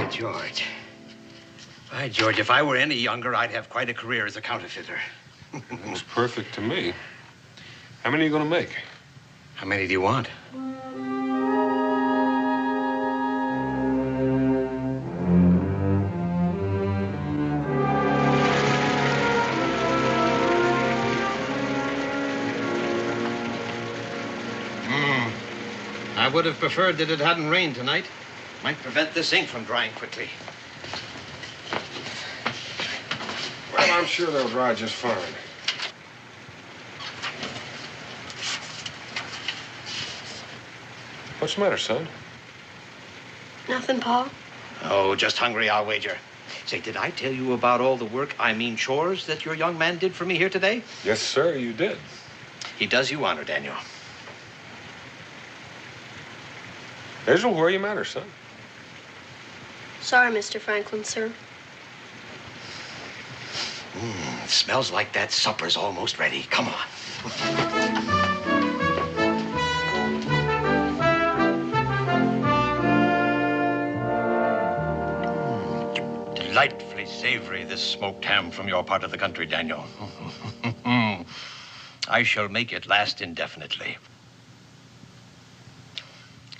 George. By George, if I were any younger, I'd have quite a career as a counterfeiter. Looks perfect to me. How many are you going to make? How many do you want? I would have preferred that it hadn't rained tonight. Might prevent this ink from drying quickly. Well, I'm sure they'll dry just fine. What's the matter, son? Nothing, Pa. Oh, just hungry, I'll wager. Say, did I tell you about all the work, I mean chores, that your young man did for me here today? Yes, sir, you did. He does you honor, Daniel. Israel, where are you matter, son? Sorry, Mr. Franklin, sir. Smells like that supper's almost ready. Come on. Delightfully savory, this smoked ham from your part of the country, Daniel. I shall make it last indefinitely.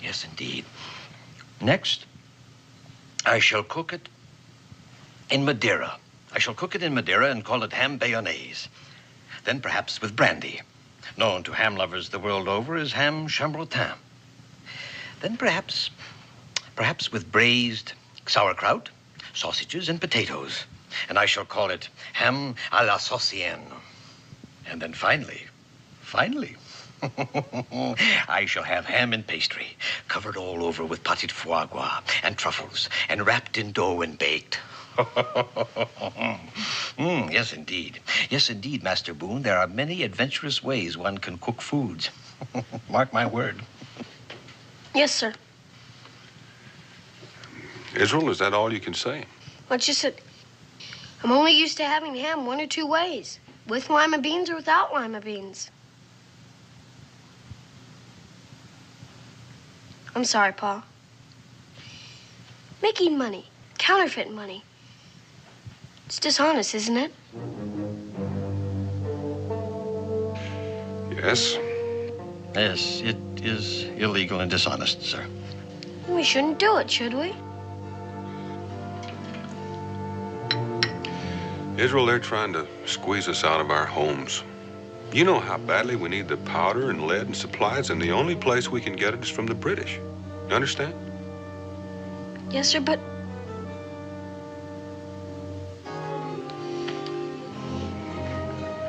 Yes, indeed. Next, I shall cook it in Madeira. I shall cook it in Madeira and call it ham bayonnaise. Then perhaps with brandy, known to ham lovers the world over as ham chambretin. Then perhaps with braised sauerkraut, sausages, and potatoes. And I shall call it ham à la saucienne. And then finally, I shall have ham and pastry, covered all over with pâté de foie gras and truffles, and wrapped in dough and baked. Yes, indeed. Yes, indeed, Master Boone. There are many adventurous ways one can cook foods. Mark my word. Yes, sir. Israel, is that all you can say? Well, it's just that I'm only used to having ham one or two ways. With lima beans or without lima beans. I'm sorry, Pa. Making money, counterfeit money. It's dishonest, isn't it? Yes. Yes, it is illegal and dishonest, sir. We shouldn't do it, should we? Israel, they're trying to squeeze us out of our homes. You know how badly we need the powder and lead and supplies, and the only place we can get it is from the British. You understand? Yes, sir, but...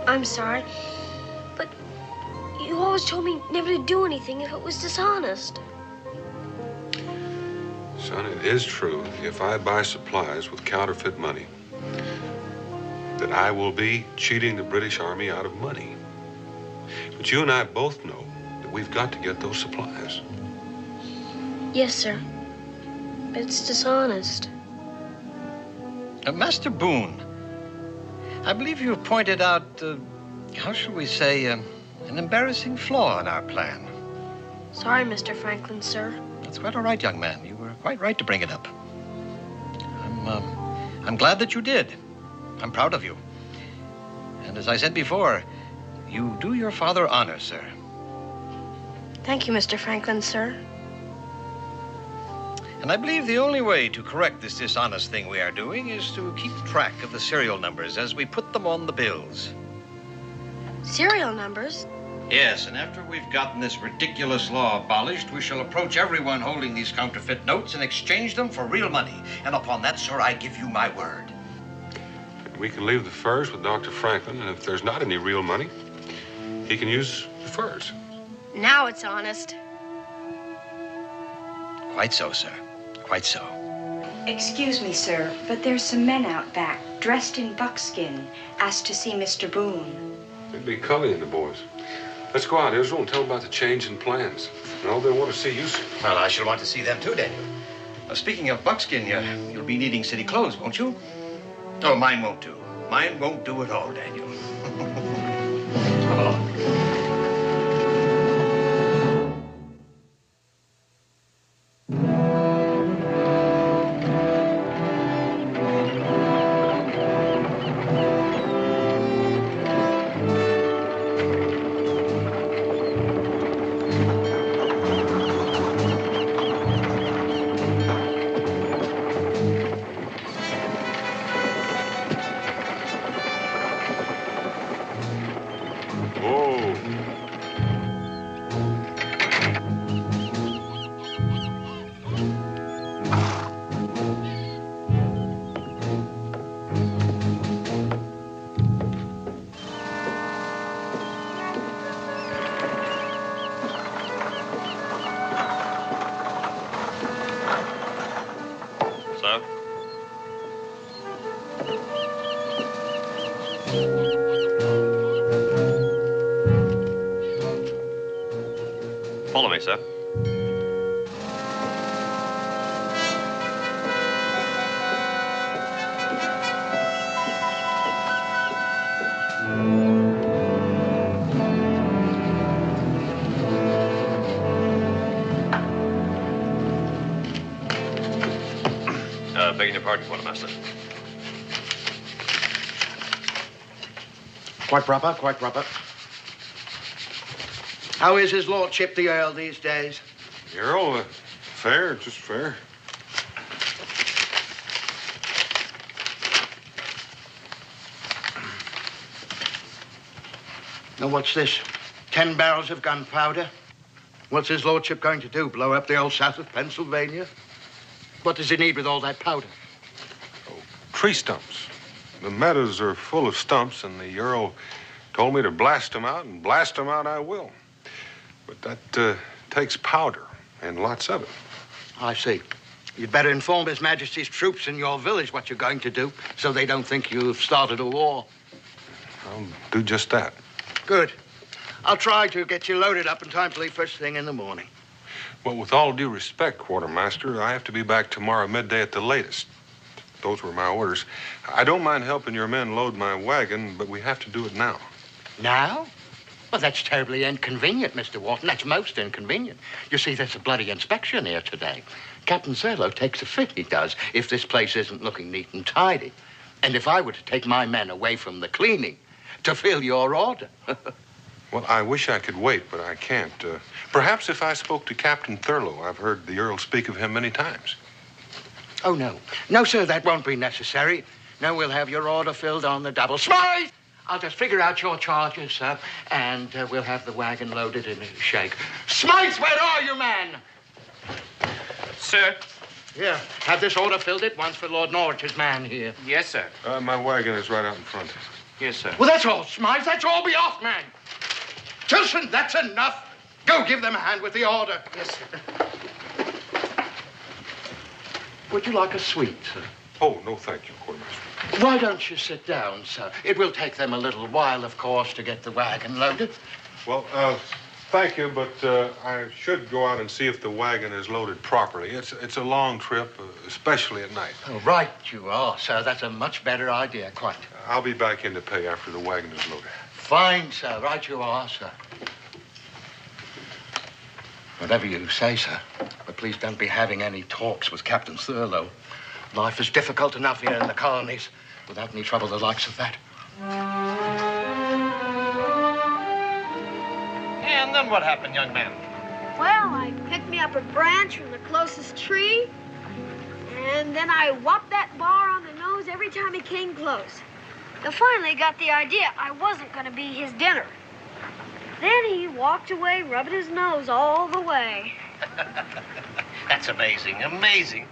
I'm sorry, but you always told me never to do anything if it was dishonest. Son, it is true, if I buy supplies with counterfeit money, that I will be cheating the British Army out of money. But you and I both know that we've got to get those supplies. Yes, sir. But it's dishonest. Master Boone, I believe you have pointed out, how shall we say, an embarrassing flaw in our plan. Sorry, Mr. Franklin, sir. That's quite all right, young man. You were quite right to bring it up. I'm glad that you did. I'm proud of you. And as I said before, you do your father honor, sir. Thank you, Mr. Franklin, sir. And I believe the only way to correct this dishonest thing we are doing is to keep track of the serial numbers as we put them on the bills. Serial numbers? Yes, and after we've gotten this ridiculous law abolished, we shall approach everyone holding these counterfeit notes and exchange them for real money. And upon that, sir, I give you my word. We can leave the furs with Dr. Franklin, and if there's not any real money, he can use the furs. Now it's honest. Quite so, sir. Quite so. Excuse me, sir, but there's some men out back, dressed in buckskin, asked to see Mr. Boone. There'd be Cully and the boys. Let's go out, Israel, and tell them about the change in plans. No, they want to see you, sir. Well, I shall want to see them too, Daniel. Speaking of buckskin, you'll be needing city clothes, won't you? Oh, mine won't do. Mine won't do at all, Daniel. Come along. Follow me, sir. Begging your pardon, Quartermaster. Quite proper, quite proper. How is his lordship, the Earl, these days? The Earl, fair, just fair. Now, what's this? 10 barrels of gunpowder? What's his lordship going to do, blow up the old south of Pennsylvania? What does he need with all that powder? Oh, tree stumps. The meadows are full of stumps, and the Earl told me to blast them out, and blast them out I will. But that takes powder, and lots of it. I see. You'd better inform His Majesty's troops in your village what you're going to do, so they don't think you've started a war. I'll do just that. Good. I'll try to get you loaded up in time to leave first thing in the morning. Well, with all due respect, Quartermaster, I have to be back tomorrow midday at the latest. Those were my orders. I don't mind helping your men load my wagon, but we have to do it now. Now? Well, that's terribly inconvenient, Mr. Wharton. That's most inconvenient. You see, there's a bloody inspection here today. Captain Zerlo takes a fit, he does, if this place isn't looking neat and tidy. And if I were to take my men away from the cleaning to fill your order. Well, I wish I could wait, but I can't. Perhaps if I spoke to Captain Thurlow. I've heard the Earl speak of him many times. Oh, no. No, sir, that won't be necessary. No, we'll have your order filled on the double. Smythe! I'll just figure out your charges, sir, and we'll have the wagon loaded in a shake. Smythe, where are you, man? Sir? Here, have this order filled at once for Lord Norwich's man here. Yes, sir. My wagon is right out in front. Yes, sir. Well, that's all, Smythe. That's all. Be off, man. Tilson, that's enough. Go give them a hand with the order. Yes, sir. Would you like a sweet, sir? Oh, no, thank you, Quartermaster. Why don't you sit down, sir? It will take them a little while, of course, to get the wagon loaded. Well, thank you, but I should go out and see if the wagon is loaded properly. It's a long trip, especially at night. Oh, right you are, sir. That's a much better idea, quite. I'll be back in to pay after the wagon is loaded. Fine, sir. Right you are, sir. Whatever you say, sir. But please don't be having any talks with Captain Thurlow. Life is difficult enough here in the colonies without any trouble the likes of that. And then what happened, young man? Well, I picked me up a branch from the closest tree, and then I whopped that bar on the nose every time he came close. I finally got the idea I wasn't going to be his dinner. Then he walked away, rubbing his nose all the way. That's amazing, amazing.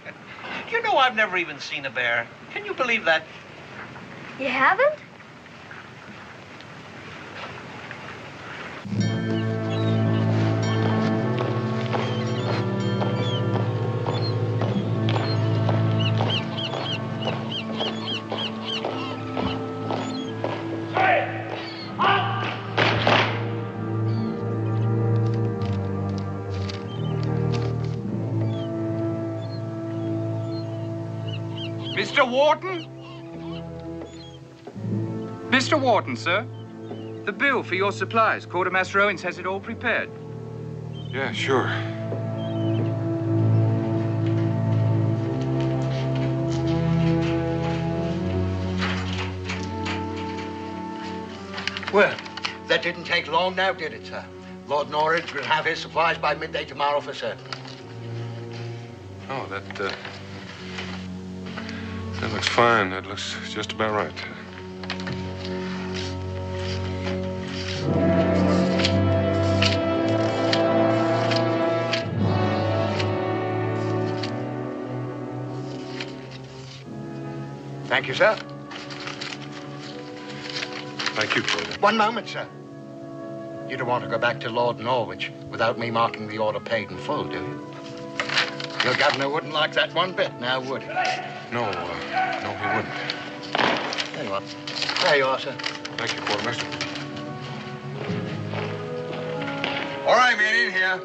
You know, I've never even seen a bear. Can you believe that? You haven't? Mr. Wharton? Mr. Wharton, sir. The bill for your supplies. Quartermaster Owens has it all prepared. Yeah, sure. Well, that didn't take long now, did it, sir? Lord Norridge will have his supplies by midday tomorrow for certain. Oh, that looks fine. That looks just about right. Thank you, sir. Thank you, Porter. One moment, sir. You don't want to go back to Lord Norwich without me marking the order paid in full, do you? Your governor wouldn't like that one bit, now would he? No, he wouldn't. There you are. There you are, sir. Thank you, Quartermaster. All right, man, in here.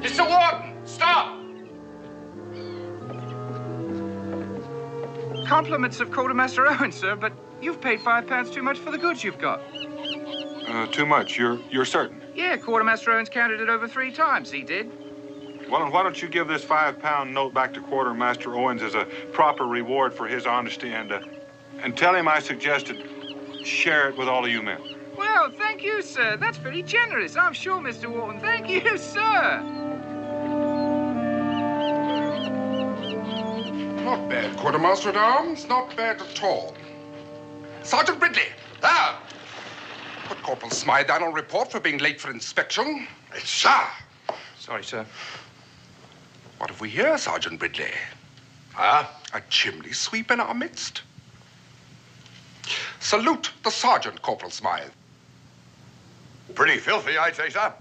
Mr. Wharton, stop! Compliments of Quartermaster Owens, sir, but you've paid £5 too much for the goods you've got. Too much. You're certain? Yeah, Quartermaster Owens counted it over 3 times, he did. Well, and why don't you give this £5 note back to Quartermaster Owens as a proper reward for his honesty and tell him I suggested share it with all of you men. Well, thank you, sir. That's very generous, I'm sure, Mr. Wharton. Thank you, sir. Not bad, Quartermaster at Arms. Not bad at all. Sergeant Ridley. Ah! Put Corporal Smythe down on report for being late for inspection. Yes, sir. Sorry, sir. What have we here, Sergeant Ridley? Ah, a chimney sweep in our midst. Salute the sergeant, Corporal Smythe. Pretty filthy, I'd say, sir.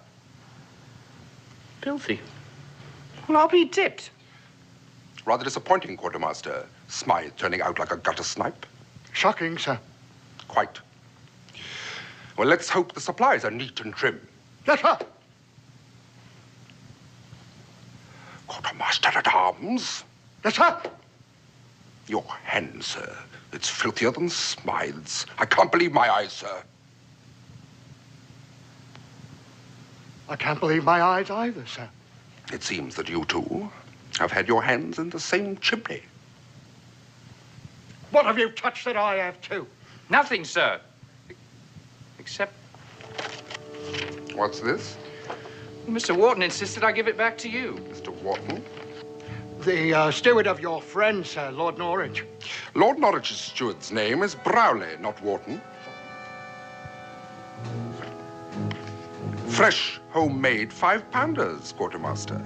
Filthy? Well, I'll be dipped. Rather disappointing, Quartermaster. Smythe turning out like a gutter snipe. Shocking, sir. Quite. Well, let's hope the supplies are neat and trim. Yes, sir. Quartermaster at Arms. Yes, sir. Your hand, sir. It's filthier than Smythe's. I can't believe my eyes, sir. I can't believe my eyes either, sir. It seems that you two have had your hands in the same chimney. What have you touched that I have, too? Nothing, sir. Except What's this? Mr. Wharton insisted I give it back to you. Mr. Wharton? The steward of your friend, sir, Lord Norwich. Lord Norwich's steward's name is Browley, not Wharton. Fresh, homemade 5-pounders, quartermaster.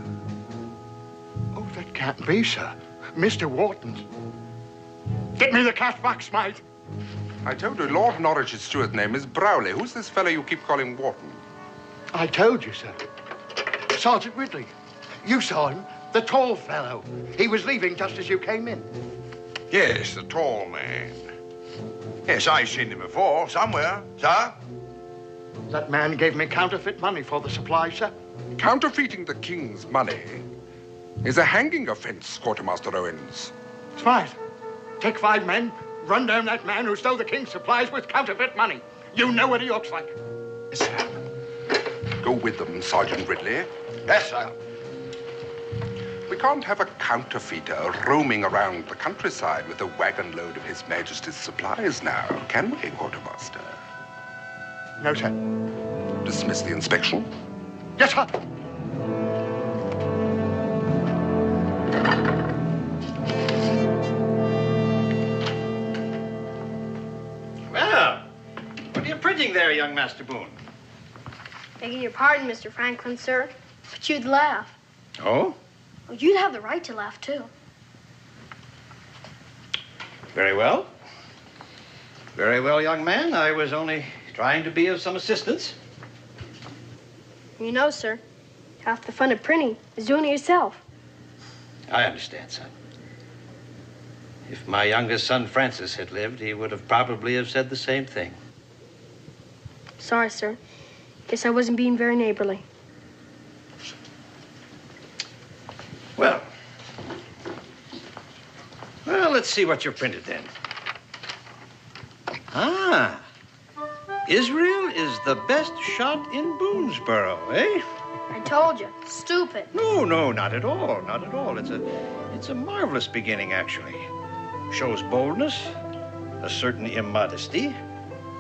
Oh, that can't be, sir. Mr. Wharton's. Get me the cash box, mate. I told you, Lord Norwich's steward's name is Browley. Who's this fellow you keep calling Wharton? I told you, sir. Sergeant Ridley. You saw him, the tall fellow. He was leaving just as you came in. Yes, the tall man. Yes, I've seen him before, somewhere, sir. That man gave me counterfeit money for the supply, sir. Counterfeiting the king's money is a hanging offense, Quartermaster Owens. It's right. Take 5 men, run down that man who stole the king's supplies with counterfeit money. You know what he looks like. Yes, sir. Go with them, Sergeant Ridley. Yes, sir. We can't have a counterfeiter roaming around the countryside with a wagon load of His Majesty's supplies now, can we, Quartermaster? No, sir. Dismiss the inspection. Yes, sir. Well, what are you printing there, young Master Boone? Begging your pardon, Mr. Franklin, sir, but you'd laugh. Oh? Well, you'd have the right to laugh, too. Very well. Very well, young man. I was only trying to be of some assistance. You know, sir, half the fun of printing is doing it yourself. I understand, son. If my youngest son, Francis, had lived, he would have probably have said the same thing. Sorry, sir. Guess I wasn't being very neighborly. Well, let's see what you've printed then. Ah, Israel is the best shot in Boonesboro, eh? I told you, stupid. No, not at all, not at all. It's a marvelous beginning, actually. Shows boldness, a certain immodesty,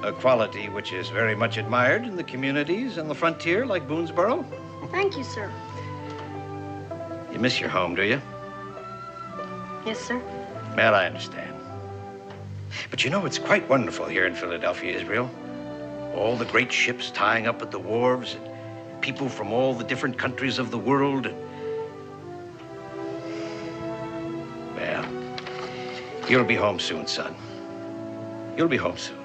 a quality which is very much admired in the communities and the frontier like Boonesboro. Thank you, sir. You miss your home, do you? Yes, sir. Well, I understand. But you know, it's quite wonderful here in Philadelphia, Israel. All the great ships tying up at the wharves, and people from all the different countries of the world. Well, you'll be home soon, son. You'll be home soon.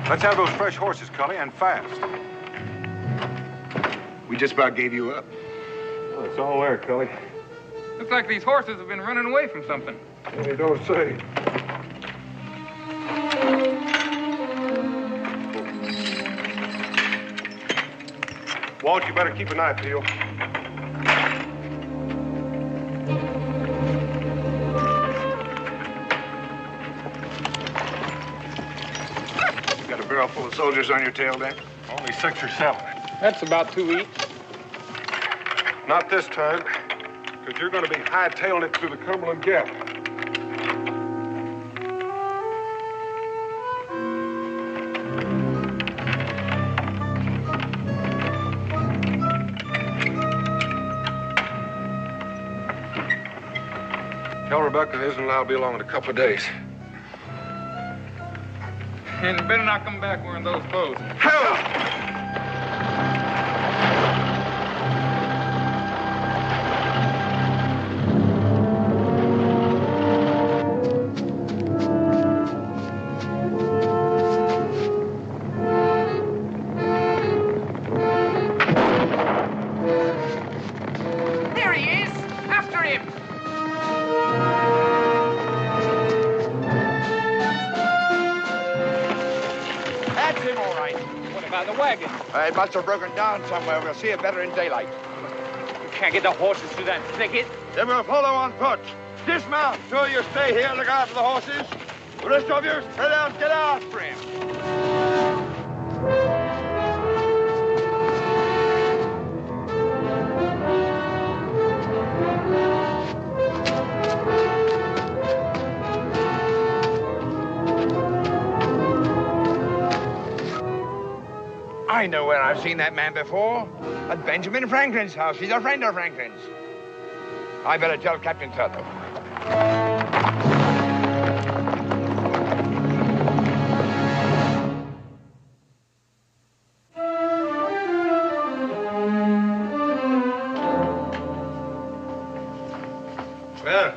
Let's have those fresh horses, Cully, and fast. We just about gave you up. Well, it's all there, Cully. Looks like these horses have been running away from something. You don't say. Walt, you better keep an eye peeled. You got a barrel full of soldiers on your tail, Dan? Only 6 or 7. That's about 2 each. Not this time, because you're going to be hightailing it through the Cumberland Gap. Tell Rebecca his and I'll be along in a couple of days. And you better not come back wearing those clothes. There he is! After him! That's him, all right. What about the wagon? It must have broken down somewhere. We'll see it better in daylight. We can't get the horses through that thicket. Then we'll follow on foot. Dismount. Two of you stay here, look after the horses. The rest of you, spread out, get out for him. I know where I've seen that man before. At Benjamin Franklin's house. He's a friend of Franklin's. I better tell Captain Turtle. Well,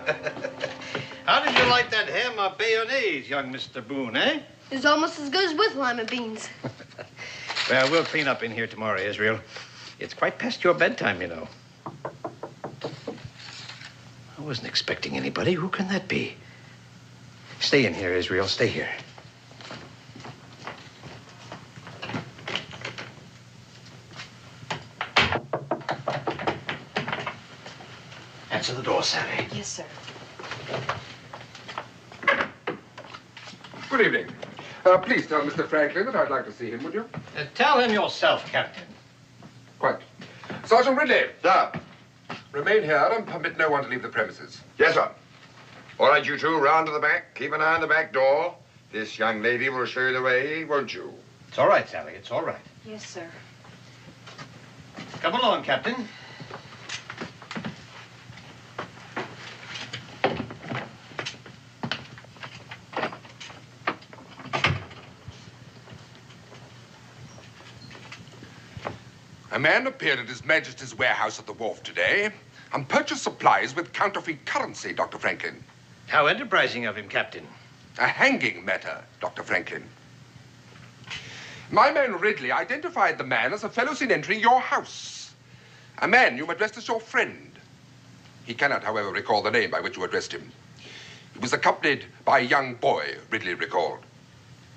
how did you like that ham of bayonnaise, young Mr. Boone, eh? It's almost as good as with lima beans. Well, we'll clean up in here tomorrow, Israel. It's quite past your bedtime, you know. I wasn't expecting anybody. Who can that be? Stay in here, Israel. Stay here. Answer the door, Sally. Yes, sir. Good evening. Please tell Mr. Franklin that I'd like to see him, would you? Tell him yourself, Captain. Quite. Sergeant Ridley. Sir. Remain here and permit no one to leave the premises. Yes, sir. All right, you two, round to the back. Keep an eye on the back door. This young lady will show you the way, won't you? It's all right, Sally. It's all right. Yes, sir. Come along, Captain. A man appeared at His Majesty's warehouse at the wharf today and purchased supplies with counterfeit currency, Dr. Franklin. How enterprising of him, Captain. A hanging matter, Dr. Franklin. My man Ridley identified the man as a fellow seen entering your house. A man you addressed as your friend. He cannot, however, recall the name by which you addressed him. He was accompanied by a young boy, Ridley recalled.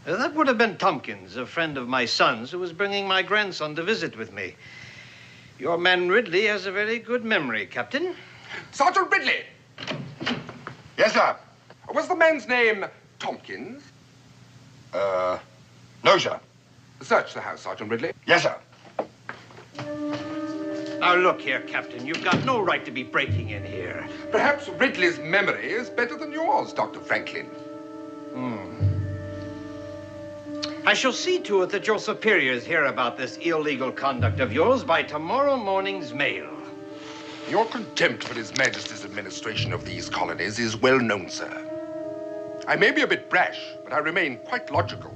That would have been Tompkins, a friend of my son's who was bringing my grandson to visit with me. Your man Ridley has a very good memory, Captain. Sergeant Ridley! Yes, sir. Was the man's name Tompkins? No, sir. Search the house, Sergeant Ridley. Yes, sir. Now, look here, Captain. You've got no right to be breaking in here. Perhaps Ridley's memory is better than yours, Dr. Franklin. I shall see to it that your superiors hear about this illegal conduct of yours by tomorrow morning's mail. Your contempt for His Majesty's administration of these colonies is well known, sir. I may be a bit brash, but I remain quite logical.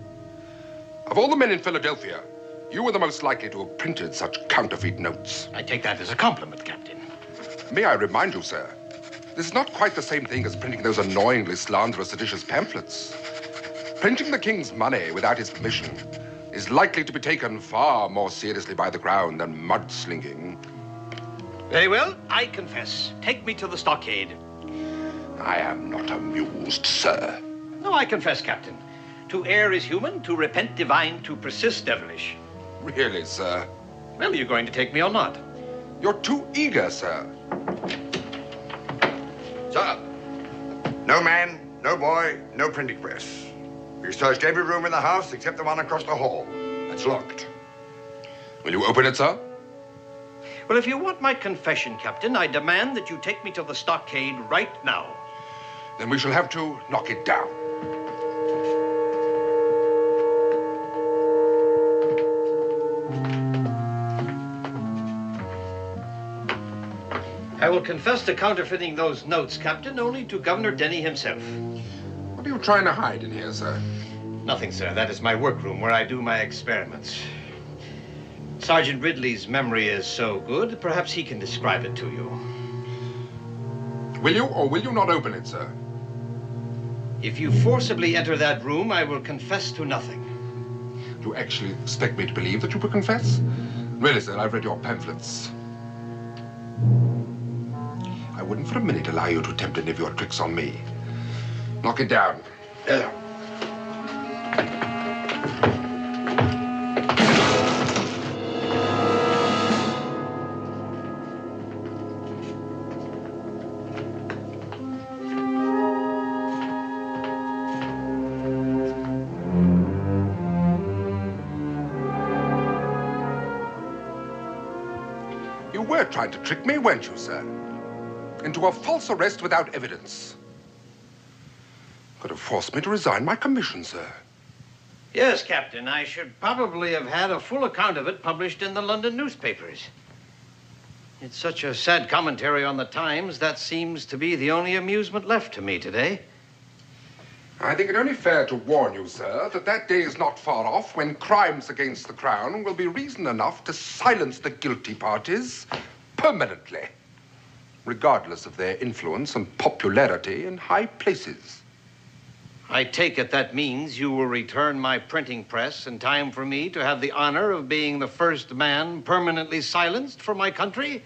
Of all the men in Philadelphia, you were the most likely to have printed such counterfeit notes. I take that as a compliment, Captain. May I remind you, sir, this is not quite the same thing as printing those annoyingly slanderous, seditious pamphlets. Printing the king's money without his permission is likely to be taken far more seriously by the crown than mudslinging. Very well, I confess. Take me to the stockade. I am not amused, sir. No, I confess, Captain. To err is human, to repent divine, to persist devilish. Really, sir? Well, are you going to take me or not? You're too eager, sir. Sir, no man, no boy, no printing press. We searched every room in the house except the one across the hall. It's locked. Will you open it, sir? Well, if you want my confession, Captain, I demand that you take me to the stockade right now. Then we shall have to knock it down. I will confess to counterfeiting those notes, Captain, only to Governor Denny himself. What are you trying to hide in here, sir? Nothing, sir. That is my workroom where I do my experiments. Sergeant Ridley's memory is so good, perhaps he can describe it to you. Will you or will you not open it, sir? If you forcibly enter that room, I will confess to nothing. Do you actually expect me to believe that you will confess? Really, sir, I've read your pamphlets. I wouldn't for a minute allow you to attempt any of your tricks on me. Knock it down. There. You were trying to trick me, weren't you, sir? Into a false arrest without evidence. Could have forced me to resign my commission, sir. Yes, Captain. I should probably have had a full account of it published in the London newspapers. It's such a sad commentary on the times, that seems to be the only amusement left to me today. I think it only fair to warn you, sir, that that day is not far off when crimes against the Crown will be reason enough to silence the guilty parties permanently, regardless of their influence and popularity in high places. I take it that means you will return my printing press in time for me to have the honor of being the first man permanently silenced for my country?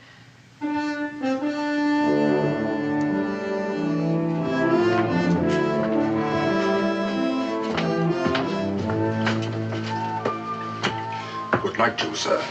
Good night, to you, sir.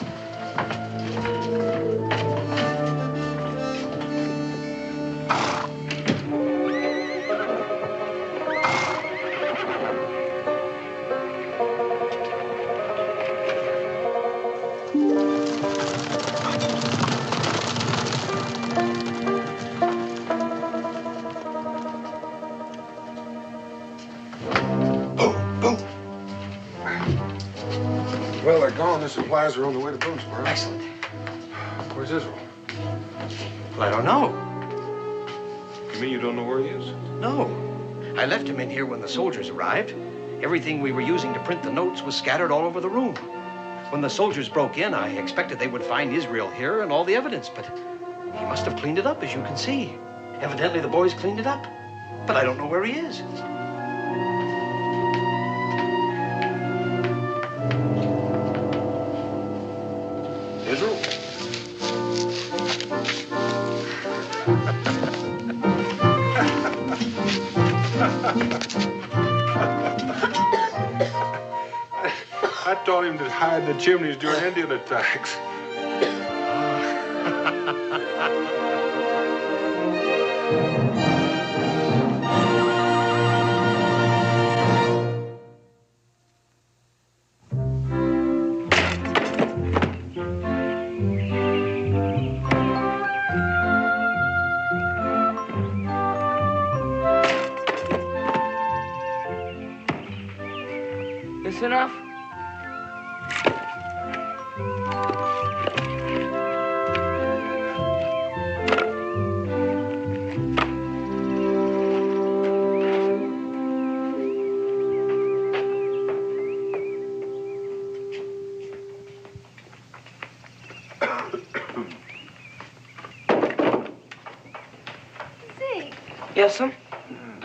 Well, they're gone. The supplies are on the way to Boonesboro. Excellent. Where's Israel? Well, I don't know. You mean you don't know where he is? No. I left him in here when the soldiers arrived. Everything we were using to print the notes was scattered all over the room. When the soldiers broke in, I expected they would find Israel here and all the evidence, but he must have cleaned it up, as you can see. Evidently, the boys cleaned it up. But I don't know where he is. Israel? I taught him to hide in the chimneys during Indian attacks. This enough? Zeke, Yes, sir?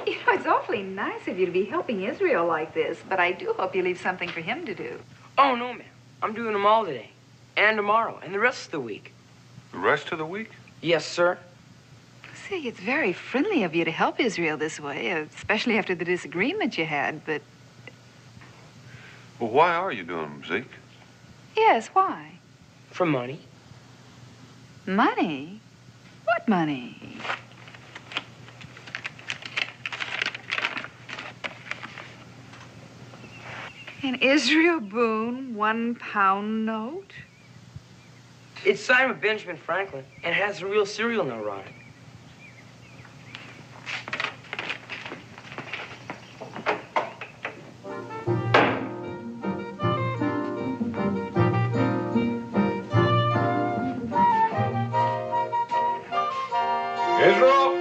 you know, it's awfully nice of you to be helping Israel like this, but I do hope you leave something for him to do. Oh, no, ma'am. I'm doing them all today. And tomorrow. And the rest of the week. The rest of the week? Yes, sir. See, it's very friendly of you to help Israel this way, especially after the disagreement you had, but... Well, why are you doing them, Zeke? Yes, why? For money. Money? What money? An Israel Boone £1 note? It's signed with Benjamin Franklin and has a real serial number on it. Israel!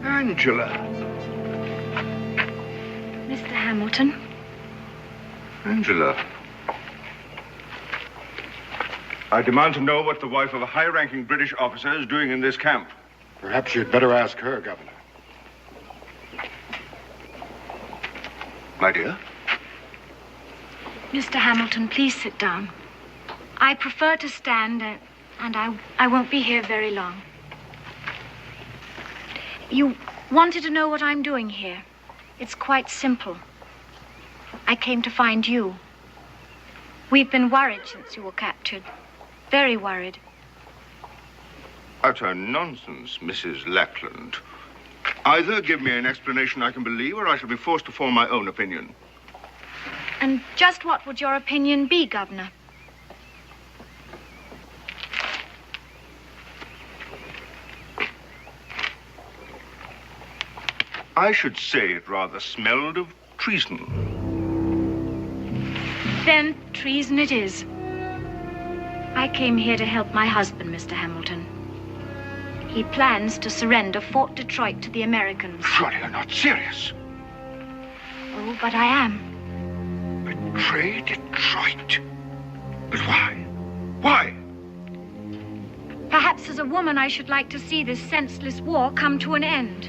Angela. Mr. Hamilton. Angela. I demand to know what the wife of a high-ranking British officer is doing in this camp. Perhaps you'd better ask her, Governor. My dear? Mr. Hamilton, please sit down. I prefer to stand, and I won't be here very long. You wanted to know what I'm doing here. It's quite simple. I came to find you. We've been worried since you were captured. Very worried. Utter nonsense, Mrs. Lackland. Either give me an explanation I can believe, or I shall be forced to form my own opinion. And just what would your opinion be, Governor? I should say it rather smelled of treason. Then treason it is. I came here to help my husband, Mr. Hamilton. He plans to surrender Fort Detroit to the Americans. Surely you're not serious. Oh, but I am. Betray Detroit? But why? Why? Perhaps as a woman I should like to see this senseless war come to an end.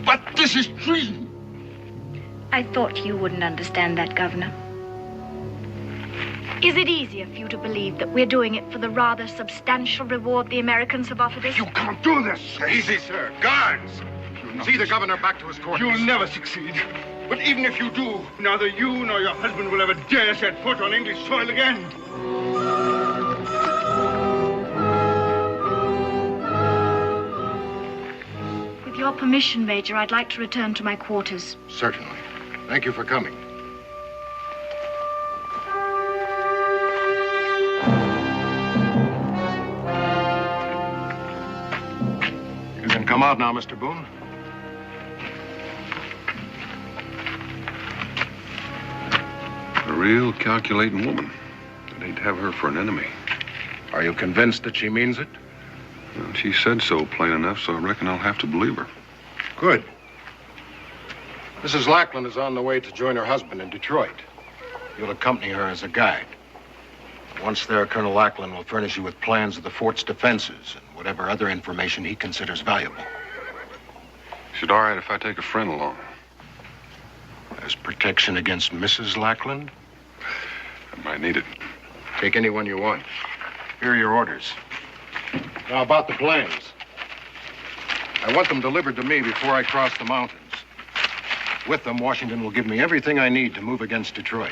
But this is treason. I thought you wouldn't understand that, Governor. Is it easier for you to believe that we're doing it for the rather substantial reward the Americans have offered us? You can't do this. Easy, sir. Guards! See the governor back to his quarters. You'll never succeed. But even if you do, neither you nor your husband will ever dare set foot on English soil again. With your permission, Major, I'd like to return to my quarters. Certainly. Thank you for coming. You can come out now, Mr. Boone. A real calculating woman. I'd hate to have her for an enemy. Are you convinced that she means it? Well, she said so plain enough, so I reckon I'll have to believe her. Good. Mrs. Lackland is on the way to join her husband in Detroit. You'll accompany her as a guide. Once there, Colonel Lackland will furnish you with plans of the fort's defenses and whatever other information he considers valuable. Is it all right if I take a friend along? As protection against Mrs. Lackland? I might need it. Take anyone you want. Here are your orders. Now, about the plans. I want them delivered to me before I cross the mountains. With them, Washington will give me everything I need to move against Detroit.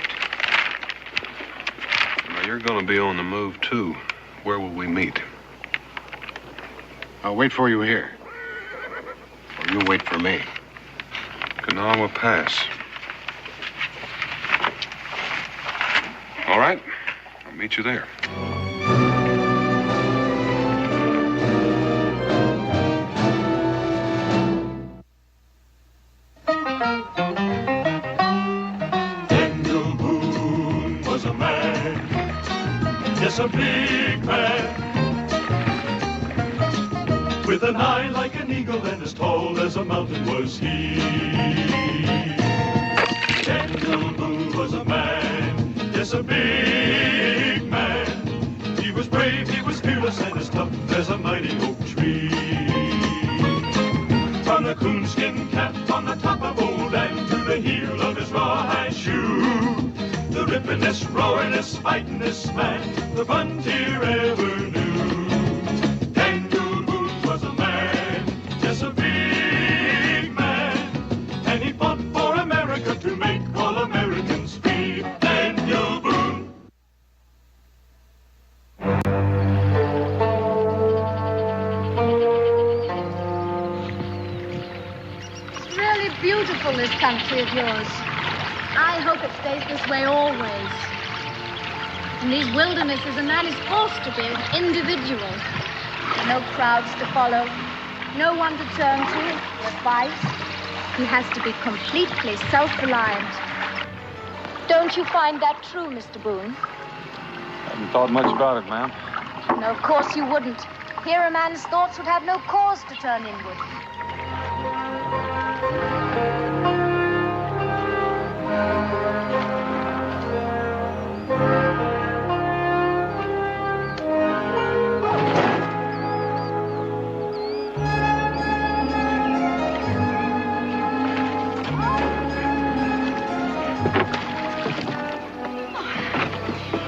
Now, you're going to be on the move, too. Where will we meet? I'll wait for you here. Or you wait for me. Kanawha Pass. All right. I'll meet you there. Daniel Boone was a man, yes, a big man, with an eye like an eagle and as tall as a mountain was he. Daniel Boone was a man, yes, a big man. He was brave, he was fearless, and as tough as a mighty oak tree. From the coonskin cap on the top of old and to the heel of his rawhide shoe, the rippin'est, roaring'est, fighting'est man the frontier ever knew. Daniel Boone was a man, just a big man, and he fought for America to make all Americans free. Daniel Boone. It's really beautiful, this country of yours. I hope it stays this way always. In these wildernesses, a man is forced to be an individual. No crowds to follow, no one to turn to for advice. He has to be completely self-reliant. Don't you find that true, Mr. Boone? I haven't thought much about it, ma'am. No, of course you wouldn't. Here a man's thoughts would have no cause to turn inward.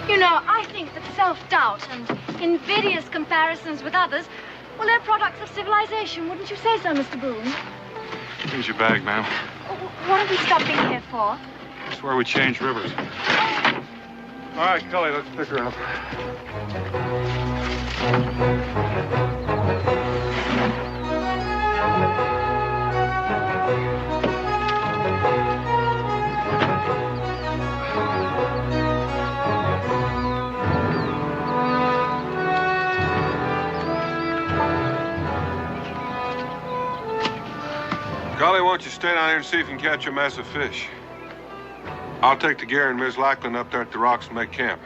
You know, I think that self-doubt and invidious comparisons with others, well, they're products of civilization. Wouldn't you say so, Mr. Boone? Here's your bag, ma'am. What are we stopping here for? That's where we change rivers. All right, Cully, let's pick her up. Golly, why don't you stay down here and see if you can catch a mess of fish? I'll take the Gary and Miss Lackland up there at the rocks and make camp.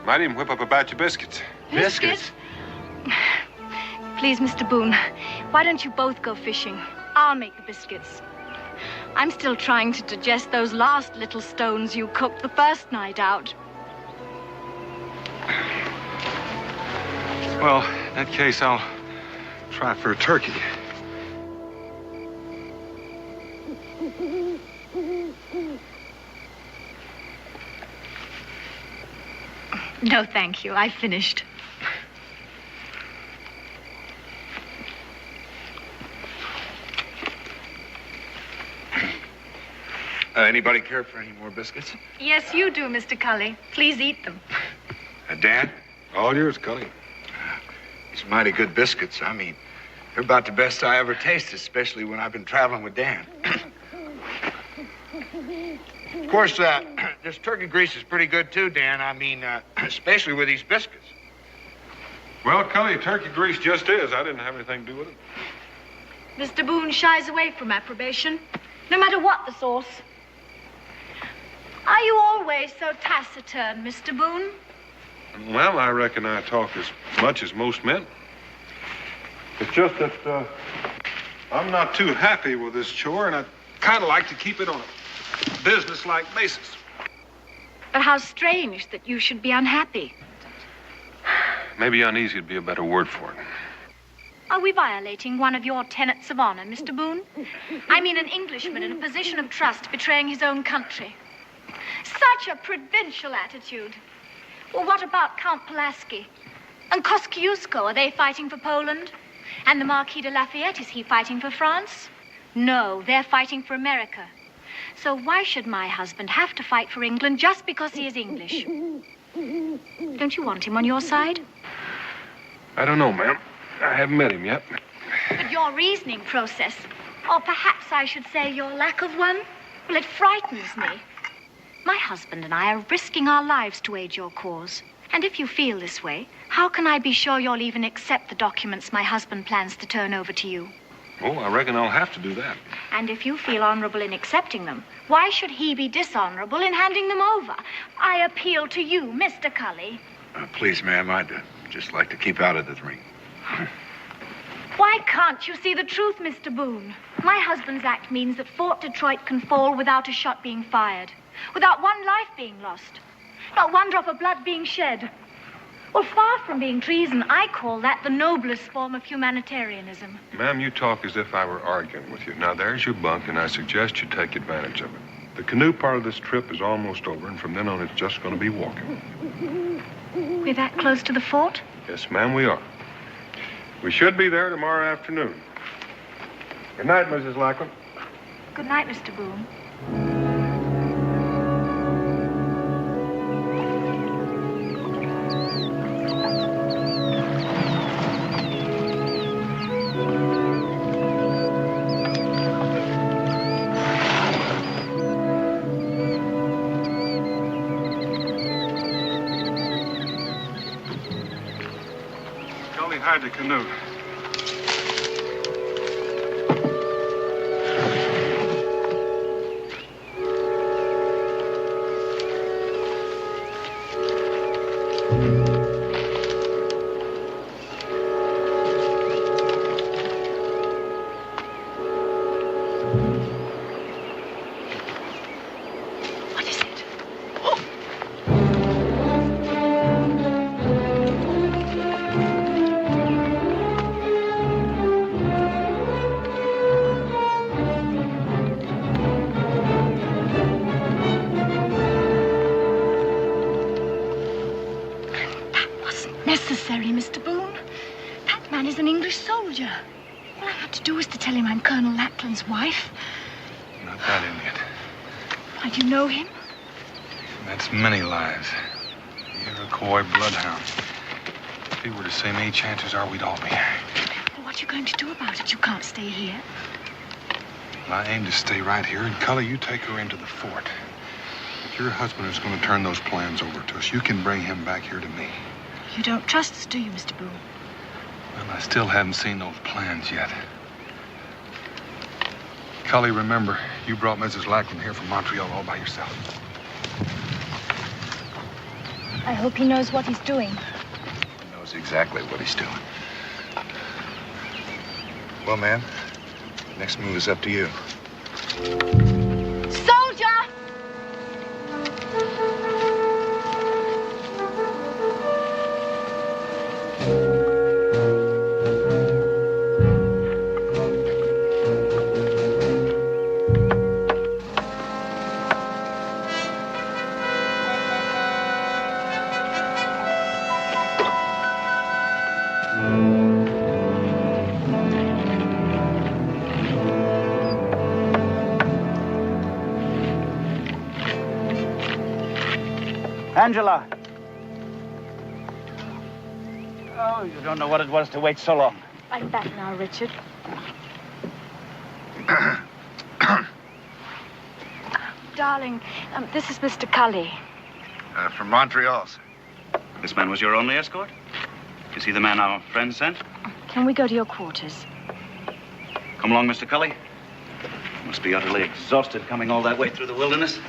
Might even whip up a batch of biscuits. Biscuits? Please, Mr. Boone, why don't you both go fishing? I'll make the biscuits. I'm still trying to digest those last little stones you cooked the first night out. Well, in that case, I'll try for a turkey. No, thank you. I've finished. Anybody care for any more biscuits? Yes, you do, Mr. Cully. Please eat them. Dan? All yours, Cully. These mighty good biscuits. I mean, they're about the best I ever tasted, especially when I've been traveling with Dan. Of course, this turkey grease is pretty good, too, Dan. I mean, especially with these biscuits. Well, Cully, turkey grease just is. I didn't have anything to do with it. Mr. Boone shies away from approbation, no matter what the source. Are you always so taciturn, Mr. Boone? Well, I reckon I talk as much as most men. It's just that I'm not too happy with this chore, and I'd kind of like to keep it on a business-like basis. But how strange that you should be unhappy. Maybe uneasy would be a better word for it. Are we violating one of your tenets of honor, Mr. Boone? I mean an Englishman in a position of trust betraying his own country. Such a provincial attitude. Well, what about Count Pulaski? And Kosciuszko, are they fighting for Poland? And the Marquis de Lafayette, is he fighting for France? No, they're fighting for America. So why should my husband have to fight for England just because he is English? Don't you want him on your side? I don't know, ma'am. I haven't met him yet. But your reasoning process, or perhaps I should say your lack of one, well, it frightens me. My husband and I are risking our lives to aid your cause. And if you feel this way, how can I be sure you'll even accept the documents my husband plans to turn over to you? Oh, I reckon I'll have to do that. And if you feel honorable in accepting them, why should he be dishonorable in handing them over? I appeal to you, Mr. Cully. Please, ma'am, I'd just like to keep out of the ring. Why can't you see the truth, Mr. Boone? My husband's act means that Fort Detroit can fall without a shot being fired, without one life being lost, not one drop of blood being shed. Well, far from being treason, I call that the noblest form of humanitarianism. Ma'am, you talk as if I were arguing with you. Now, there's your bunk, and I suggest you take advantage of it. The canoe part of this trip is almost over, and from then on, it's just going to be walking. We're that close to the fort? Yes, ma'am, we are. We should be there tomorrow afternoon. Good night, Mrs. Lackland. Good night, Mr. Boone. hide the canoe. Necessary, Mr. Boone. That man is an English soldier. All I had to do was to tell him I'm Colonel Lackland's wife. Not that Indian. Why, do you know him? That's many lives. The Iroquois bloodhound. If he were to see me, chances are we'd all be here. Well, what are you going to do about it? You can't stay here. Well, I aim to stay right here, and Cully, you take her into the fort. If your husband is going to turn those plans over to us, you can bring him back here to me. You don't trust us, do you, Mr. Boone? Well, I still haven't seen those plans yet. Cully, remember, you brought Mrs. Lackland here from Montreal all by yourself. I hope he knows what he's doing. He knows exactly what he's doing. Well, ma'am, next move is up to you. Soldier! Angela. Oh, you don't know what it was to wait so long. I'm back now, Richard. Darling, this is Mr. Cully. From Montreal, sir. This man was your only escort? Is he the man our friend sent? Can we go to your quarters? Come along, Mr. Cully. You must be utterly exhausted coming all that way through the wilderness.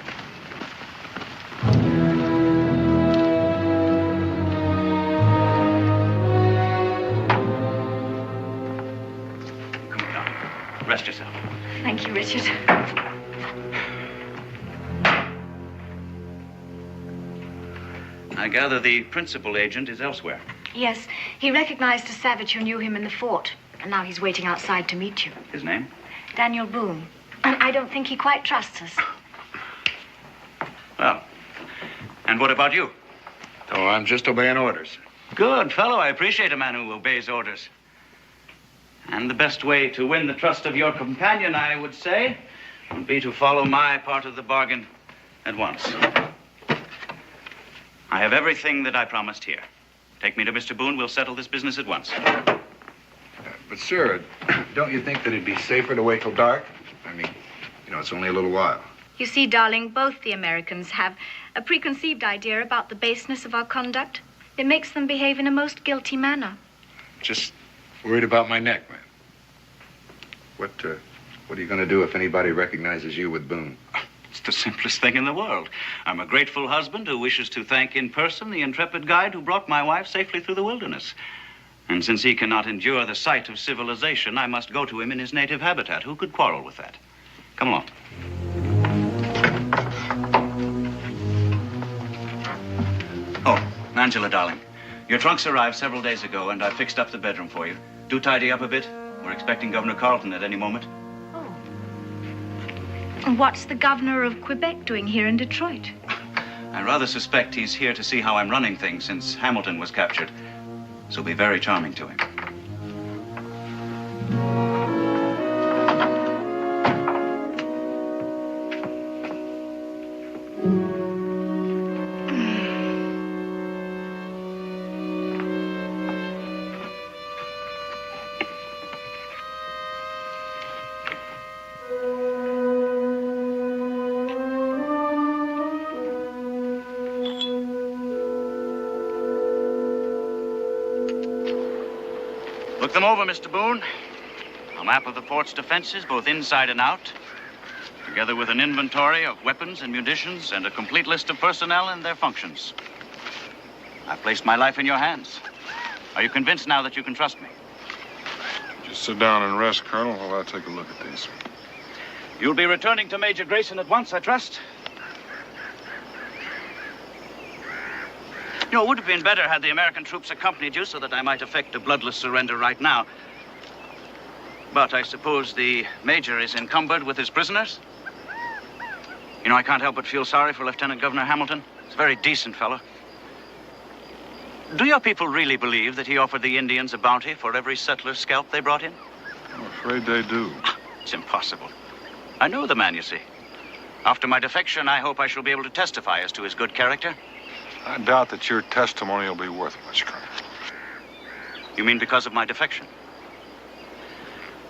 Rest yourself. Thank you, Richard. I gather the principal agent is elsewhere. Yes, he recognized a savage who knew him in the fort, and now he's waiting outside to meet you. His name? Daniel Boone. And I don't think he quite trusts us. Well, and what about you? Oh, I'm just obeying orders. Good fellow. I appreciate a man who obeys orders. And the best way to win the trust of your companion, I would say, would be to follow my part of the bargain at once. I have everything that I promised here. Take me to Mr. Boone. We'll settle this business at once. But, sir, don't you think that it'd be safer to wait till dark? I mean, it's only a little while. You see, darling, both the Americans have a preconceived idea about the baseness of our conduct. It makes them behave in a most guilty manner. Just worried about my neck, man. What are you going to do if anybody recognizes you with Boone? It's the simplest thing in the world. I'm a grateful husband who wishes to thank in person the intrepid guide who brought my wife safely through the wilderness. And since he cannot endure the sight of civilization, I must go to him in his native habitat. Who could quarrel with that? Come along. Oh, Angela, darling. Your trunks arrived several days ago, and I fixed up the bedroom for you. Do tidy up a bit. We're expecting Governor Carleton at any moment. And what's the governor of Quebec doing here in Detroit? I rather suspect he's here to see how I'm running things since Hamilton was captured. So be very charming to him. Look them over, Mr. Boone. A map of the fort's defenses, both inside and out, together with an inventory of weapons and munitions and a complete list of personnel and their functions. I've placed my life in your hands. Are you convinced now that you can trust me? Just sit down and rest, Colonel, while I take a look at these. You'll be returning to Major Grayson at once, I trust? You know, it would have been better had the American troops accompanied you so that I might effect a bloodless surrender right now. But I suppose the Major is encumbered with his prisoners? You know, I can't help but feel sorry for Lieutenant Governor Hamilton. He's a very decent fellow. Do your people really believe that he offered the Indians a bounty for every settler's scalp they brought in? I'm afraid they do. It's impossible. I know the man, you see. After my defection, I hope I shall be able to testify as to his good character. I doubt that your testimony will be worth much, Colonel. You mean because of my defection?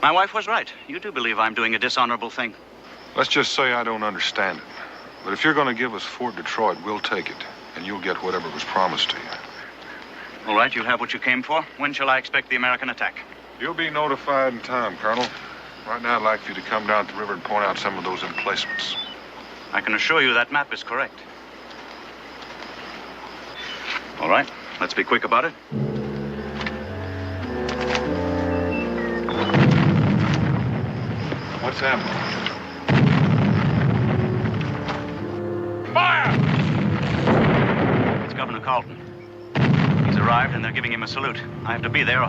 My wife was right. You do believe I'm doing a dishonorable thing. Let's just say I don't understand it. But if you're going to give us Fort Detroit, we'll take it. And you'll get whatever was promised to you. All right, you'll have what you came for. When shall I expect the American attack? You'll be notified in time, Colonel. Right now, I'd like for you to come down to the river and point out some of those emplacements. I can assure you that map is correct. All right, let's be quick about it. What's happening? Fire! It's Governor Carlton. He's arrived and they're giving him a salute. I have to be there.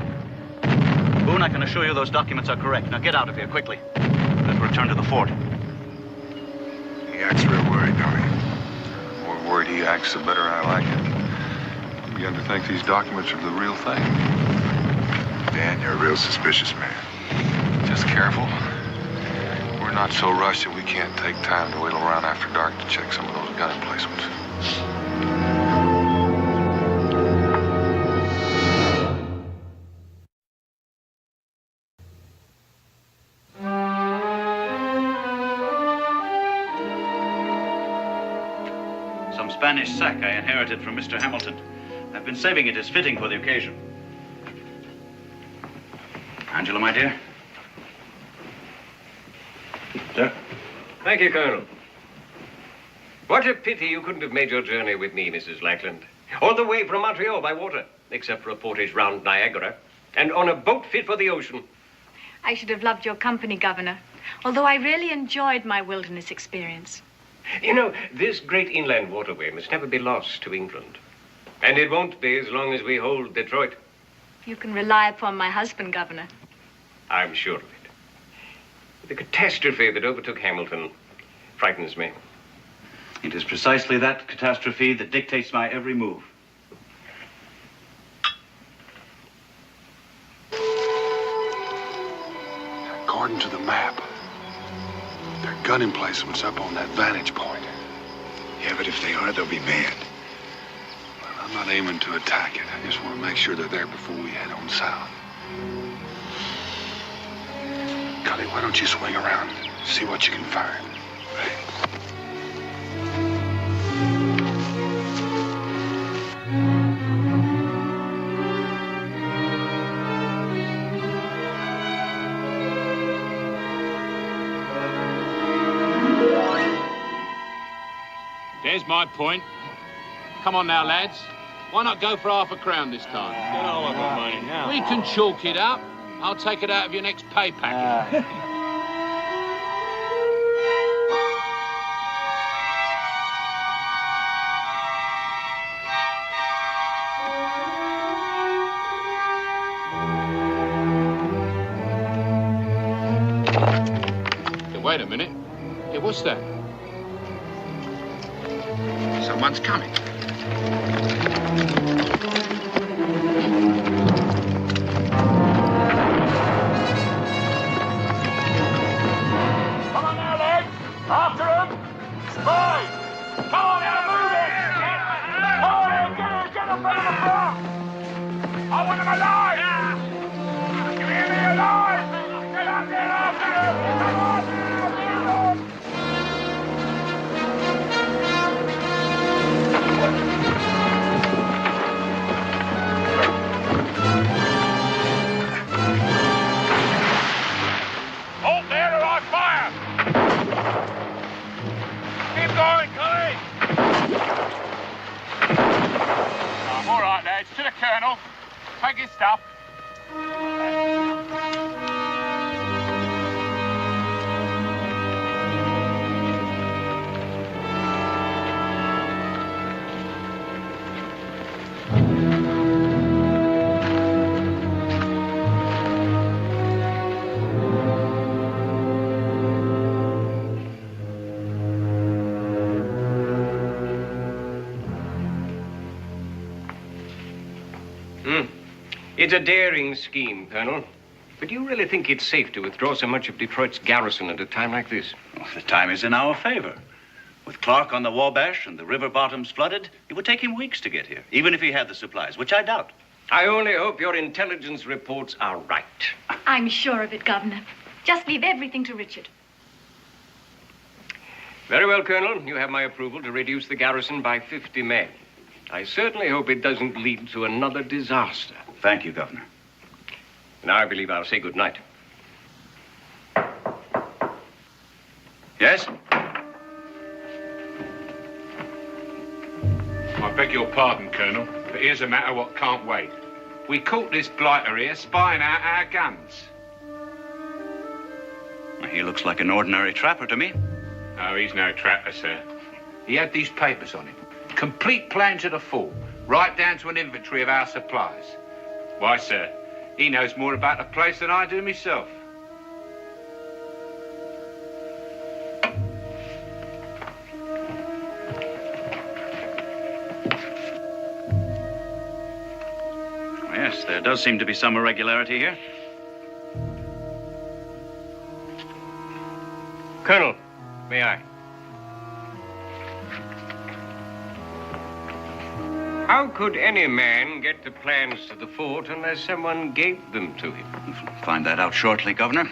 Boone, I can assure you those documents are correct. Now get out of here quickly. Let's return to the fort. He acts real worried, don't he? The more worried he acts, the better I like it. I'm beginning to think these documents are the real thing. Dan, you're a real suspicious man. Just careful. We're not so rushed that we can't take time to wait around after dark to check some of those gun emplacements. Some Spanish sack I inherited from Mr. Hamilton. I've been saving it as fitting for the occasion. Angela, my dear. Sir? Thank you, Colonel. What a pity you couldn't have made your journey with me, Mrs. Lackland. All the way from Montreal by water, except for a portage round Niagara, and on a boat fit for the ocean. I should have loved your company, Governor, although I really enjoyed my wilderness experience. You know, this great inland waterway must never be lost to England. And it won't be as long as we hold Detroit. You can rely upon my husband, Governor. I'm sure of it. The catastrophe that overtook Hamilton frightens me. It is precisely that catastrophe that dictates my every move. According to the map, there are gun emplacements up on that vantage point. Yeah, but if they are, they'll be mad. Well, I'm not aiming to attack it. I just want to make sure they're there before we head on south. Cully, why don't you swing around, see what you can find? There's my point. Come on now, lads. Why not go for half a crown this time? Get on with the money now. We can chalk it up. I'll take it out of your next pay packet. Hey, wait a minute. Hey, what's that? Someone's coming. After him! Boys! Come on now, move it! Oh, get up out of the front! I want him alive! You hear me, alive? Get up there after him! Come on now, supplies to the Colonel. Take his stuff. It's a daring scheme, Colonel. But do you really think it's safe to withdraw so much of Detroit's garrison at a time like this? Well, the time is in our favor. With Clark on the Wabash and the river bottoms flooded, it would take him weeks to get here, even if he had the supplies, which I doubt. I only hope your intelligence reports are right. I'm sure of it, Governor. Just leave everything to Richard. Very well, Colonel. You have my approval to reduce the garrison by 50 men. I certainly hope it doesn't lead to another disaster. Thank you, Governor. Now I believe I'll say good night. Yes? I beg your pardon, Colonel, but here's a matter what can't wait. We caught this blighter here spying out our guns. He looks like an ordinary trapper to me. Oh, he's no trapper, sir. He had these papers on him. Complete plans of the fort, right down to an inventory of our supplies. Why, sir, he knows more about the place than I do myself. Yes, there does seem to be some irregularity here. Colonel, may I? How could any man get the plans to the fort unless someone gave them to him? We'll find that out shortly, Governor.